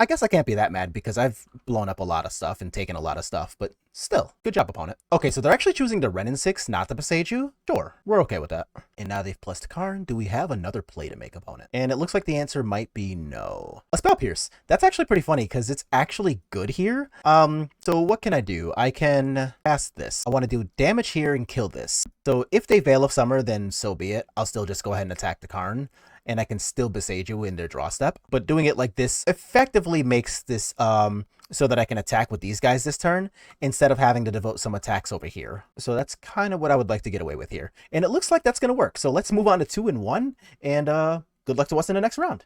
I guess I can't be that mad because I've blown up a lot of stuff and taken a lot of stuff, but still, good job, opponent. Okay, so they're actually choosing the Renin 6, not the Boseiju. Sure, we're okay with that. And now they've plussed Karn. Do we have another play to make, opponent? And it looks like the answer might be no. A Spell Pierce. That's actually pretty funny because it's actually good here. So what can I do? I can cast this. I want to do damage here and kill this. So if they Veil of Summer, then so be it. I'll still just go ahead and attack the Karn. And I can still Boseiju in their draw step. But doing it like this effectively makes this so that I can attack with these guys this turn instead of having to devote some attacks over here. So that's kind of what I would like to get away with here. And it looks like that's going to work. So let's move on to 2 and 1. And good luck to us in the next round.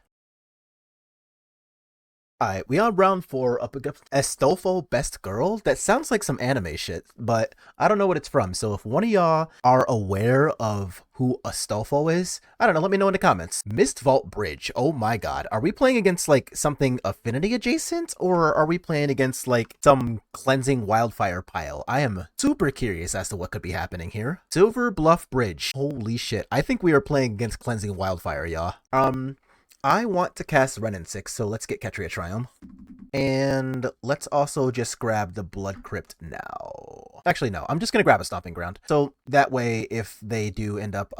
Alright, we on round 4 up against Astolfo Best Girl. That sounds like some anime shit, but I don't know what it's from. So if one of y'all are aware of who Astolfo is, I don't know, let me know in the comments. Mist Vault Bridge. Oh my god. Are we playing against like something Affinity adjacent? Or are we playing against like some Cleansing Wildfire pile? I am super curious as to what could be happening here. Silver Bluff Bridge. Holy shit. I think we are playing against Cleansing Wildfire, y'all. I want to cast Renin 6, so let's get Ketria Triumph. And let's also just grab the Blood Crypt now. Actually, no, I'm just going to grab a Stomping Ground. So that way, if they do end up,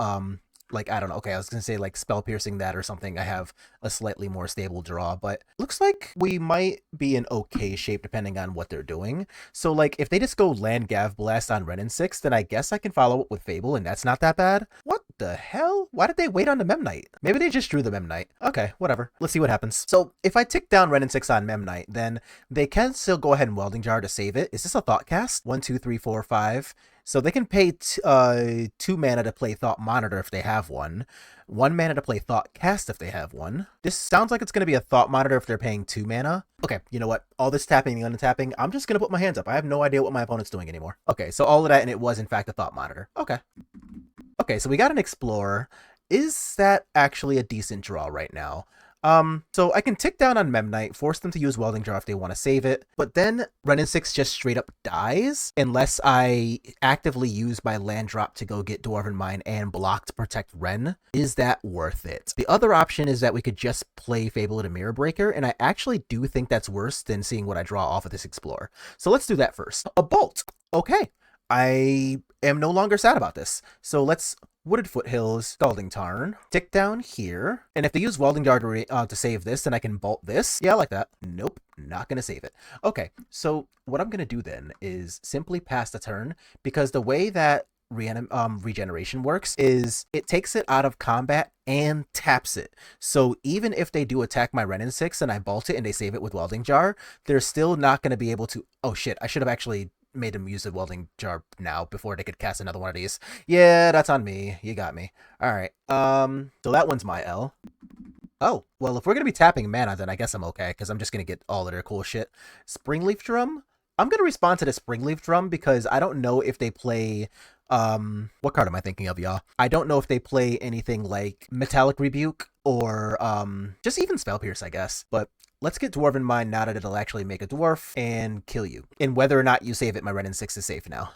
like, I don't know, okay, I was going to say, like, Spell Piercing that or something, I have a slightly more stable draw, but looks like we might be in okay shape depending on what they're doing. So, like, if they just go land Gav Blast on Renin 6, then I guess I can follow up with Fable, and that's not that bad. What the hell? Why did they wait on the Memnite? Maybe they just drew the Memnite. Okay, whatever. Let's see what happens. So, if I tick down Renin 6 on Memnite, then they can still go ahead and Welding Jar to save it. Is this a Thought Cast? 1, 2, 3, 4, 5... So they can pay 2 mana to play Thought Monitor if they have one. 1 mana to play Thought Cast if they have one. This sounds like it's going to be a Thought Monitor if they're paying 2 mana. Okay, you know what? All this tapping and untapping, I'm just going to put my hands up. I have no idea what my opponent's doing anymore. Okay, so all of that, and it was in fact a Thought Monitor. Okay. Okay, so we got an Explorer. Is that actually a decent draw right now? So I can tick down on Memnite, force them to use Welding Jar if they want to save it, but then Renin 6 just straight up dies unless I actively use my land drop to go get Dwarven Mine and block to protect Ren. Is that worth it? The other option is that we could just play Fable to Mirror Breaker, and I actually do think that's worse than seeing what I draw off of this Explorer. So let's do that first. A Bolt. Okay. I am no longer sad about this. So let's Wooded Foothills, Scalding Tarn, tick down here, and if they use Welding Jar to save this, then I can bolt this. Yeah, I like that. Nope, not gonna save it. Okay, so what I'm gonna do then is simply pass the turn, because the way that regeneration works is it takes it out of combat and taps it. So even if they do attack my Renin 6 and I bolt it and they save it with Welding Jar, they're still not gonna be able to... Oh shit, I should have actually made them use the Welding Jar now before they could cast another one of these. Yeah, that's on me. You got me. All right. So that one's my L. Oh, well, if we're going to be tapping mana, then I guess I'm okay, because I'm just going to get all of their cool shit. Springleaf Drum? I'm going to respond to the Springleaf Drum because I don't know if they play... what card am I thinking of, y'all? I don't know if they play anything like Metallic Rebuke or just even Spell Pierce, I guess. But let's get Dwarven Mine now that it'll actually make a dwarf and kill you. And whether or not you save it, my Renin 6 is safe now.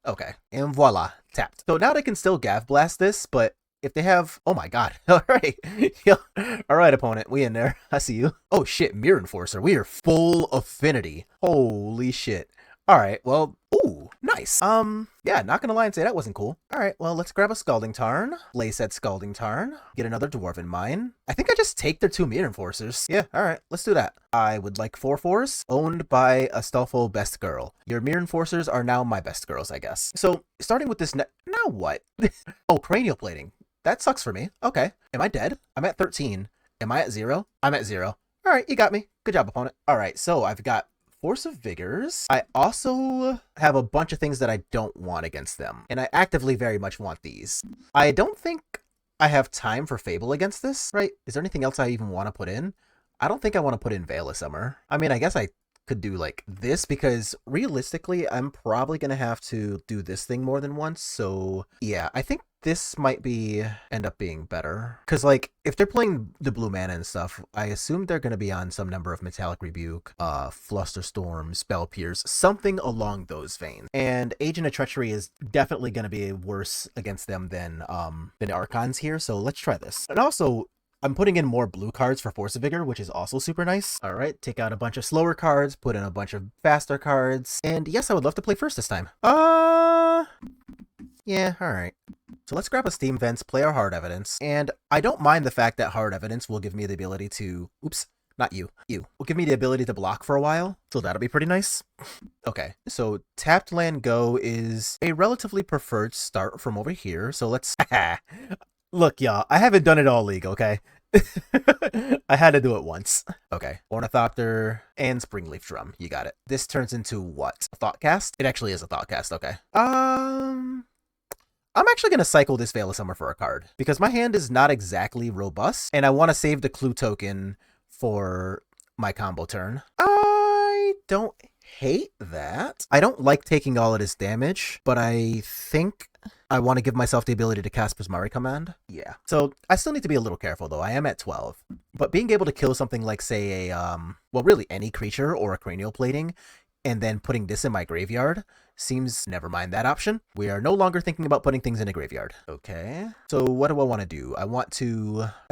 Okay, and voila, tapped. So now they can still Gav Blast this, but if they have... Oh my god. Alright. Alright, opponent. We in there. I see you. Oh shit, Mirror Enforcer. We are full Affinity. Holy shit. Alright, well... Ooh, nice. Yeah, not gonna lie and say that wasn't cool. Alright, well, let's grab a Scalding Tarn. Lay said Scalding Tarn. Get another Dwarven Mine. I think I just take their 2 Mirror Enforcers. Yeah, alright, let's do that. I would like 4/4s, owned by a Stealthful Best Girl. Your Mirror Enforcers are now my best girls, I guess. So, starting with this... Now what? Oh, Cranial Plating. That sucks for me. Okay. Am I dead? I'm at 13. Am I at 0? I'm at 0. Alright, you got me. Good job, opponent. Alright, so I've got Force of Vigors. I also have a bunch of things that I don't want against them, and I actively very much want these. I don't think I have time for Fable against this, right? Is there anything else I even want to put in? I don't think I want to put in Veil of Summer. I mean, I guess I could do like this, because realistically, I'm probably going to have to do this thing more than once, so yeah, I think this might end up being better. Because, like, if they're playing the blue mana and stuff, I assume they're going to be on some number of Metallic Rebuke, Flusterstorm, Spell Pierce, something along those veins. And Agent of Treachery is definitely going to be worse against them than Archons here, so let's try this. And also, I'm putting in more blue cards for Force of Vigor, which is also super nice. All right, take out a bunch of slower cards, put in a bunch of faster cards, and yes, I would love to play first this time. Yeah, all right. So let's grab a Steam Vents, play our Hard Evidence, and I don't mind the fact that Hard Evidence will give me the ability to... Oops, not you. You. Will give me the ability to block for a while, so that'll be pretty nice. Okay, so tapped land go is a relatively preferred start from over here, so let's... Look, y'all, I haven't done it all league, okay? I had to do it once. Okay, Ornithopter and Springleaf Drum. You got it. This turns into what? A Thoughtcast? It actually is a Thoughtcast, okay. I'm actually going to cycle this Veil of Summer for a card, because my hand is not exactly robust, and I want to save the clue token for my combo turn. I don't hate that. I don't like taking all of this damage, but I think I want to give myself the ability to cast Prismari Command. Yeah. So I still need to be a little careful, though. I am at 12. But being able to kill something like, say, well, really any creature or a Cranial Plating, and then putting this in my graveyard seems... Never mind that option. We are no longer thinking about putting things in a graveyard. Okay. So what do I want to do? I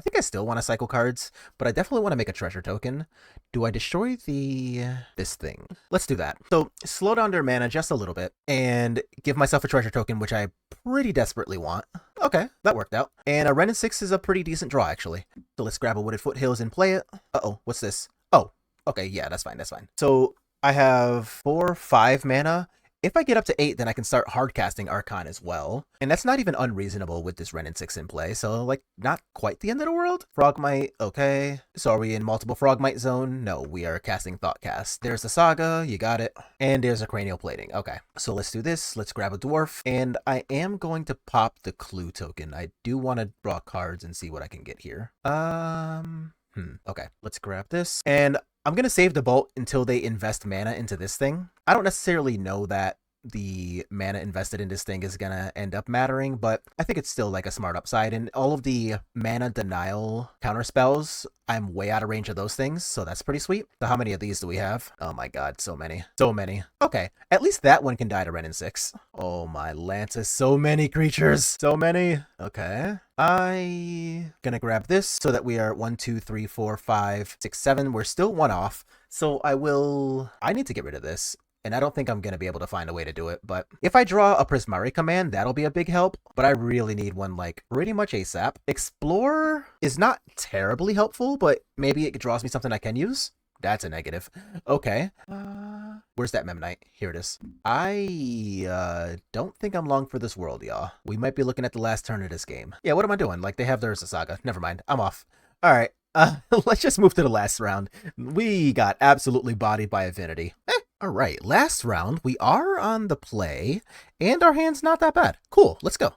think I still want to cycle cards, but I definitely want to make a treasure token. Do I destroy this thing? Let's do that. So slow down their mana just a little bit and give myself a treasure token, which I pretty desperately want. Okay, that worked out. And a Renin 6 is a pretty decent draw, actually. So let's grab a Wooded Foothills and play it. Uh-oh, what's this? Oh, okay, yeah, that's fine, that's fine. So I have 4, 5 mana. If I get up to 8, then I can start hard casting Archon as well. And that's not even unreasonable with this Renin 6 in play, so, like, not quite the end of the world. Frogmite, okay. So are we in multiple Frogmite zone? No, we are casting Thoughtcast. There's the Saga, you got it. And there's a Cranial Plating, okay. So let's do this, let's grab a Dwarf, and I am going to pop the Clue token. I do want to draw cards and see what I can get here. Okay, let's grab this. And I'm going to save the bolt until they invest mana into this thing. I don't necessarily know that the mana invested in this thing is gonna end up mattering, but I think it's still like a smart upside. And all of the mana denial counter spells, I'm way out of range of those things, so that's pretty sweet. So how many of these do we have? Oh my god, so many. So many. Okay, at least that one can die to Ren 6. Oh my Lantis, so many creatures. So many. Okay. I gonna grab this so that we are 1, 2, 3, 4, 5, 6, 7. We're still one off. So I need to get rid of this. And I don't think I'm going to be able to find a way to do it, but if I draw a Prismari command, that'll be a big help, but I really need one like pretty much ASAP. Explore is not terribly helpful, but maybe it draws me something I can use. That's a negative. Okay. Where's that Memnite? Here it is. I don't think I'm long for this world, y'all. We might be looking at the last turn of this game. Yeah, what am I doing? Like, they have their Saga. Never mind. I'm off. All right. Let's just move to the last round. We got absolutely bodied by Affinity. All right, last round, we are on the play, and our hand's not that bad. Cool, let's go.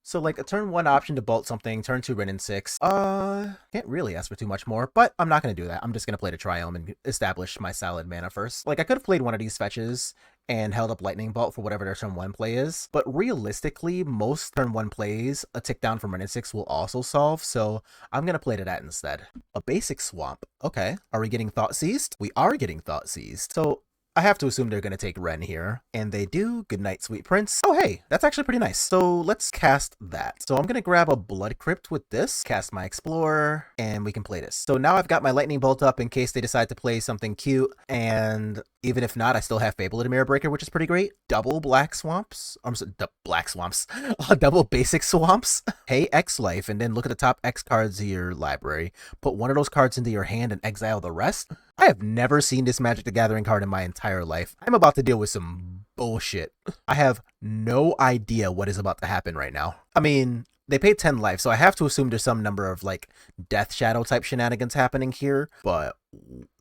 So, like, a turn 1 option to bolt something, turn 2 Ren 6. Can't really ask for too much more, but I'm not going to do that. I'm just going to play the Triome and establish my solid mana first. Like, I could have played one of these fetches and held up Lightning Bolt for whatever their turn 1 play is, but realistically, most turn 1 plays, a tick down from Ren 6 will also solve, so I'm going to play to that instead. A basic swamp. Okay, are we getting Thought Seized? We are getting Thought Seized. So, I have to assume they're going to take Ren here, and they do. Good night, sweet prince. Oh, hey, that's actually pretty nice. So let's cast that. So I'm going to grab a Blood Crypt with this, cast my Explorer, and we can play this. So now I've got my Lightning Bolt up in case they decide to play something cute, and even if not, I still have Fable of Dimir Breaker, which is pretty great. Double Black Swamps. I'm sorry, Black Swamps. Double Basic Swamps. Pay X life, and then look at the top X cards of your library. Put one of those cards into your hand and exile the rest. I have never seen this Magic the Gathering card in my entire life. I'm about to deal with some bullshit. I have no idea what is about to happen right now. I mean, they paid 10 life, so I have to assume there's some number of, like, Death Shadow type shenanigans happening here, but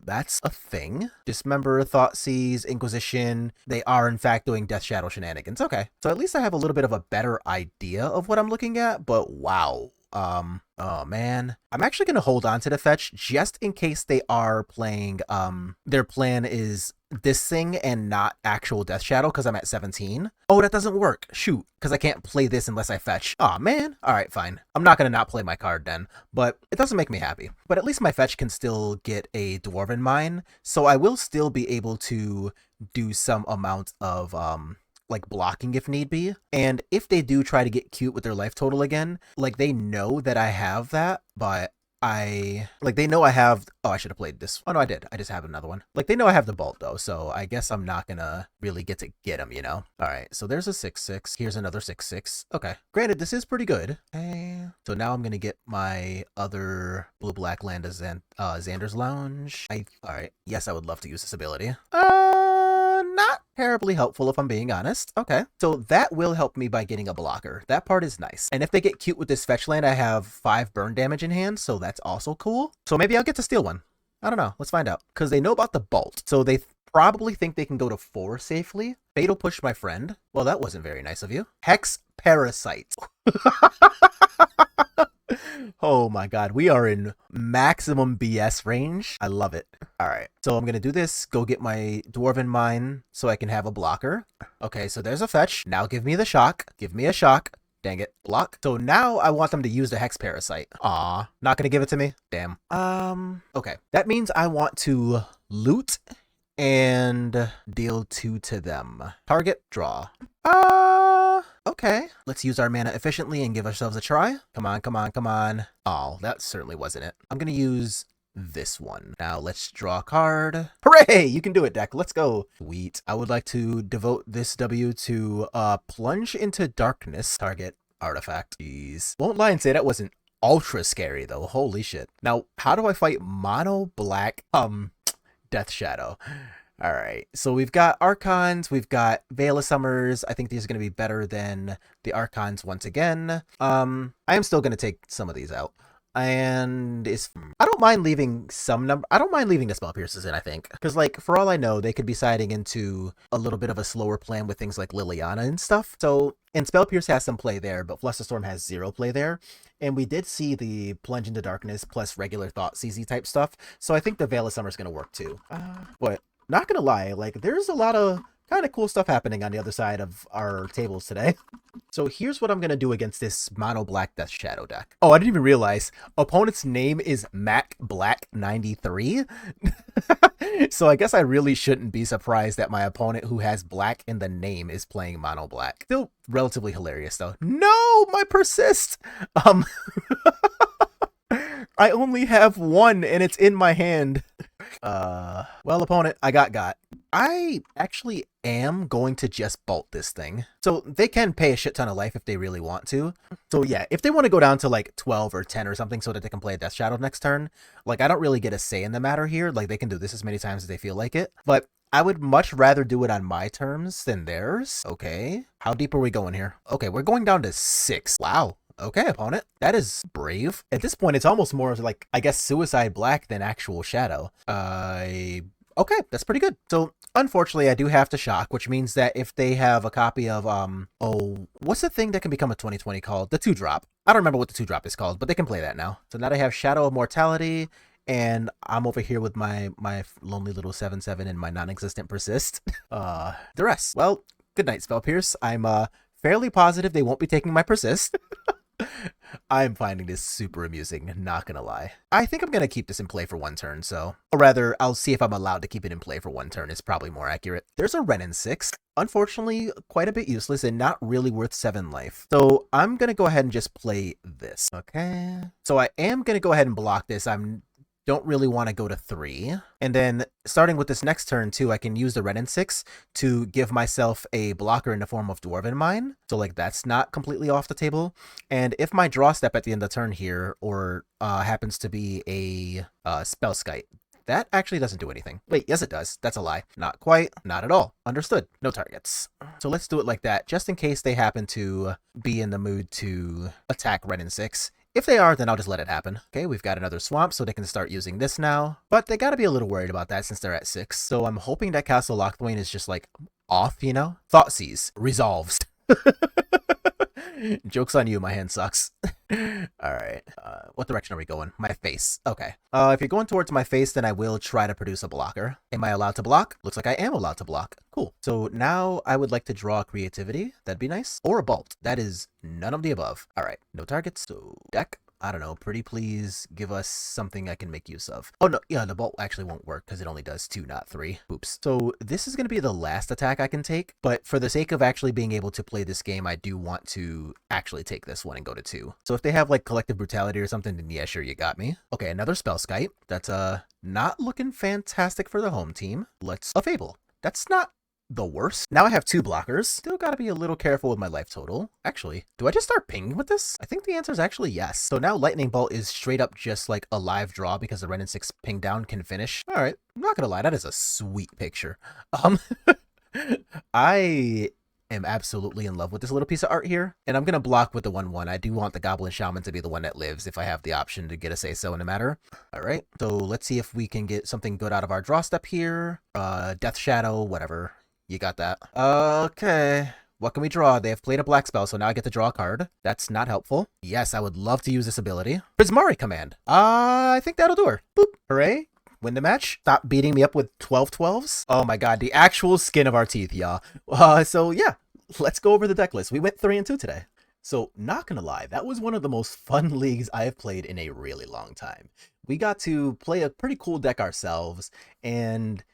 that's a thing. Dismember, Thoughtseize, Inquisition, they are in fact doing Death Shadow shenanigans. Okay, so at least I have a little bit of a better idea of what I'm looking at, but wow. Oh man. I'm actually going to hold on to the fetch just in case they are playing, their plan is this thing and not actual Death Shadow because I'm at 17. Oh, that doesn't work. Shoot, because I can't play this unless I fetch. Oh man. All right, fine. I'm not going to not play my card then, but it doesn't make me happy. But at least my fetch can still get a Dwarven Mine, so I will still be able to do some amount of, like blocking if need be. And if they do try to get cute with their life total again, like they know that I have that, but they know I have, oh, I should have played this. Oh no, I did. I just have another one. Like they know I have the Bolt though, so I guess I'm not gonna really get to get them, you know? All right, so there's a 6/6. Here's another 6/6. Okay. Granted, this is pretty good. Okay. So now I'm gonna get my other blue-black land as Xander's Lounge. All right. Yes, I would love to use this ability. Not terribly helpful if I'm being honest. Okay, so that will help me by getting a blocker. That part is nice. And if they get cute with this fetch land, I have 5 burn damage in hand, so that's also cool. So maybe I'll get to steal one. I don't know. Let's find out. Because they know about the Bolt, so they probably think they can go to 4 safely. Fatal Push, my friend. Well, that wasn't very nice of you. Hex Parasite. Oh my god, we are in maximum BS range. I love it. All right, so I'm gonna do this, go get my Dwarven Mine so I can have a blocker. Okay, so there's a fetch. Now give me the shock. Give me a shock. Dang it. Block. So now I want them to use the Hex Parasite. Aw, not gonna give it to me? Damn. Okay. That means I want to loot and deal 2 to them. Target, draw. Okay. Let's use our mana efficiently and give ourselves a try. Come on, come on, come on. Oh, that certainly wasn't it. I'm gonna use this one. Now let's draw a card. Hooray! You can do it, deck. Let's go. Sweet. I would like to devote this W to Plunge into Darkness. Target artifact. Jeez. Won't lie and say that wasn't ultra scary though. Holy shit. Now, how do I fight mono black Death Shadow? All right, so we've got Archons, we've got Veil of Summers. I think these are going to be better than the Archons once again. I am still going to take some of these out. And I don't mind leaving I don't mind leaving the Spell Pierces in, I think. Because, like, for all I know, they could be siding into a little bit of a slower plan with things like Liliana and stuff. So, and Spell Pierce has some play there, but Flusterstorm has 0 play there. And we did see the Plunge into Darkness plus regular Thought CZ type stuff. So I think the Veil of Summer is going to work too. But not gonna lie, like there's a lot of kind of cool stuff happening on the other side of our tables today. So here's what I'm going to do against this mono black Death Shadow deck. Oh, I didn't even realize opponent's name is Mac Black 93. So I guess I really shouldn't be surprised that my opponent who has black in the name is playing mono black. Still relatively hilarious though. No, my persist. I only have one and it's in my hand. Well, opponent, I got. I actually am going to just bolt this thing. So they can pay a shit ton of life if they really want to. So yeah, if they want to go down to like 12 or 10 or something so that they can play a Death Shadow next turn, like I don't really get a say in the matter here. Like they can do this as many times as they feel like it. But I would much rather do it on my terms than theirs. Okay. How deep are we going here? Okay, we're going down to 6. Wow. Okay, opponent. That is brave. At this point, it's almost more like, I guess, Suicide Black than actual Shadow. Okay, that's pretty good. So, unfortunately, I do have to shock, which means that if they have a copy of, what's the thing that can become a 2020 called? The 2-drop. I don't remember what the 2-drop is called, but they can play that now. So now they have Shadow of Mortality, and I'm over here with my lonely little 7/7 and my non-existent Persist. The rest. Well, good night, Spell Pierce. I'm, fairly positive they won't be taking my Persist. I'm finding this super amusing, not gonna lie. I think I'm gonna keep this in play for one turn, so... Or rather, I'll see if I'm allowed to keep it in play for one turn, is probably more accurate. There's a Renin 6. Unfortunately, quite a bit useless and not really worth 7 life. So I'm gonna go ahead and just play this, okay? So I am gonna go ahead and block this. Don't really want to go to 3. And then starting with this next turn too, I can use the Renin 6 to give myself a blocker in the form of Dwarven Mine. So like that's not completely off the table. And if my draw step at the end of the turn here or happens to be a Spell Skite, that actually doesn't do anything. Wait, yes it does. That's a lie. Not quite. Not at all. Understood. No targets. So let's do it like that, just in case they happen to be in the mood to attack Renin 6. If they are, then I'll just let it happen. Okay, we've got another swamp, so they can start using this now. But they gotta be a little worried about that since they're at 6. So I'm hoping that Castle Lochthwain is just like off, you know? Thoughtseize. Resolves. Joke's on you, my hand sucks. Alright, what direction are we going? My face. Okay. If you're going towards my face, then I will try to produce a blocker. Am I allowed to block? Looks like I am allowed to block. Cool. So now I would like to draw creativity. That'd be nice. Or a bolt. That is none of the above. Alright, no targets. So deck. I don't know, pretty please give us something I can make use of. Oh no, yeah, the bolt actually won't work because it only does 2, not 3. Oops. So this is going to be the last attack I can take, but for the sake of actually being able to play this game, I do want to actually take this one and go to 2. So if they have like Collective Brutality or something, then yeah, sure, you got me. Okay, another Spell Skite. That's not looking fantastic for the home team. Let's a Fable. That's not the worst. Now I have 2 blockers. Still gotta be a little careful with my life total. Actually, do I just start pinging with this? I think the answer is actually yes. So now Lightning Bolt is straight up just like a live draw because the Renin 6 ping down can finish. All right, I'm not gonna lie, that is a sweet picture. I am absolutely in love with this little piece of art here, and I'm gonna block with the 1/1. I do want the Goblin Shaman to be the one that lives if I have the option to get a say-so in the matter. All right, so let's see if we can get something good out of our draw step here. Death Shadow, whatever. You got that. Okay. What can we draw? They have played a black spell, so now I get to draw a card. That's not helpful. Yes, I would love to use this ability. Prismari command. I think that'll do her. Boop. Hooray. Win the match. Stop beating me up with 12/12s. Oh my god, the actual skin of our teeth, y'all. So yeah, let's go over the deck list. We went 3-2 today. So not gonna lie, that was one of the most fun leagues I have played in a really long time. We got to play a pretty cool deck ourselves, and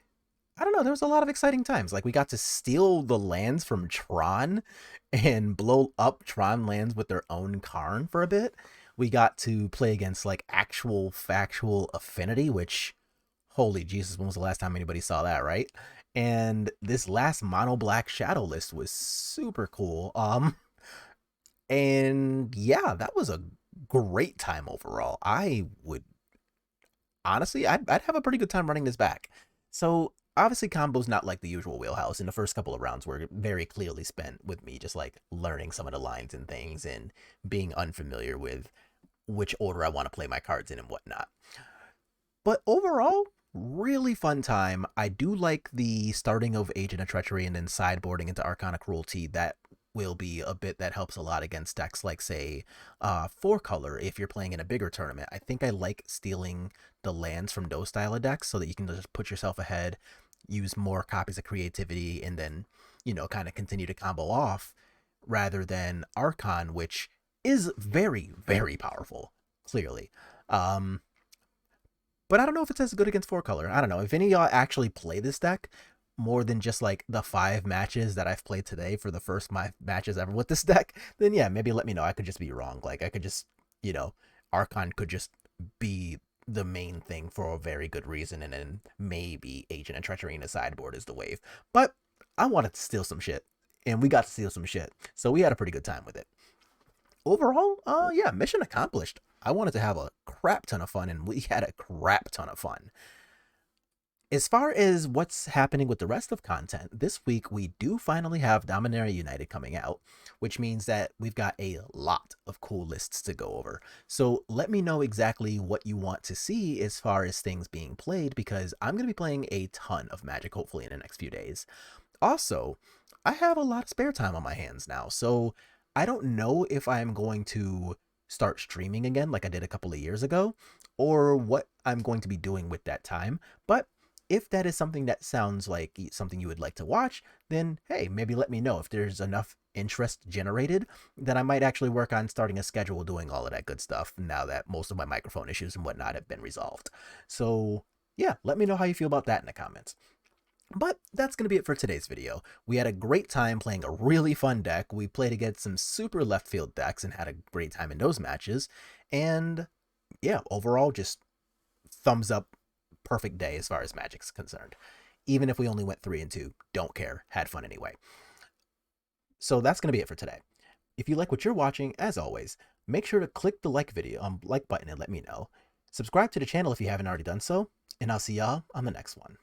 I don't know, there was a lot of exciting times. Like, we got to steal the lands from Tron and blow up Tron lands with their own Karn for a bit. We got to play against, like, actual factual Affinity, which, holy Jesus, when was the last time anybody saw that, right? And this last mono black shadow list was super cool. And yeah, that was a great time overall. I would, honestly, I'd have a pretty good time running this back. So, obviously, combo's not like the usual wheelhouse, and the first couple of rounds were very clearly spent with me just like learning some of the lines and things and being unfamiliar with which order I want to play my cards in and whatnot. But overall, really fun time. I do like the starting of Agent of Treachery and then sideboarding into Arcana Cruelty. That will be a bit that helps a lot against decks like, say, 4-color if you're playing in a bigger tournament. I think I like stealing the lands from those style of decks so that you can just put yourself ahead use more copies of creativity and then, you know, kind of continue to combo off, rather than Archon, which is very, very powerful, clearly. Um, but I don't know if it's as good against 4-color. I don't know. If any of y'all actually play this deck more than just like the 5 matches that I've played today for the first matches ever with this deck, then yeah, maybe let me know. I could just be wrong. Like I could just, you know, Archon could just be the main thing for a very good reason, and then maybe Agent and Treachery in the sideboard is the wave. But I wanted to steal some shit, and we got to steal some shit, so we had a pretty good time with it. Overall, yeah, mission accomplished. I wanted to have a crap ton of fun, and we had a crap ton of fun. As far as what's happening with the rest of content, this week we do finally have Dominaria United coming out, which means that we've got a lot of cool lists to go over. So let me know exactly what you want to see as far as things being played, because I'm going to be playing a ton of Magic hopefully in the next few days. Also, I have a lot of spare time on my hands now, so I don't know if I'm going to start streaming again like I did a couple of years ago, or what I'm going to be doing with that time, but if that is something that sounds like something you would like to watch, then hey, maybe let me know. If there's enough interest generated, then I might actually work on starting a schedule doing all of that good stuff now that most of my microphone issues and whatnot have been resolved. So yeah, let me know how you feel about that in the comments. But that's going to be it for today's video. We had a great time playing a really fun deck. We played against some super left field decks and had a great time in those matches. And yeah, overall, just thumbs up, perfect day as far as Magic's concerned. Even if we only went 3-2, don't care, had fun anyway. So that's going to be it for today. If you like what you're watching, as always, make sure to click the like button and let me know. Subscribe to the channel if you haven't already done so, and I'll see y'all on the next one.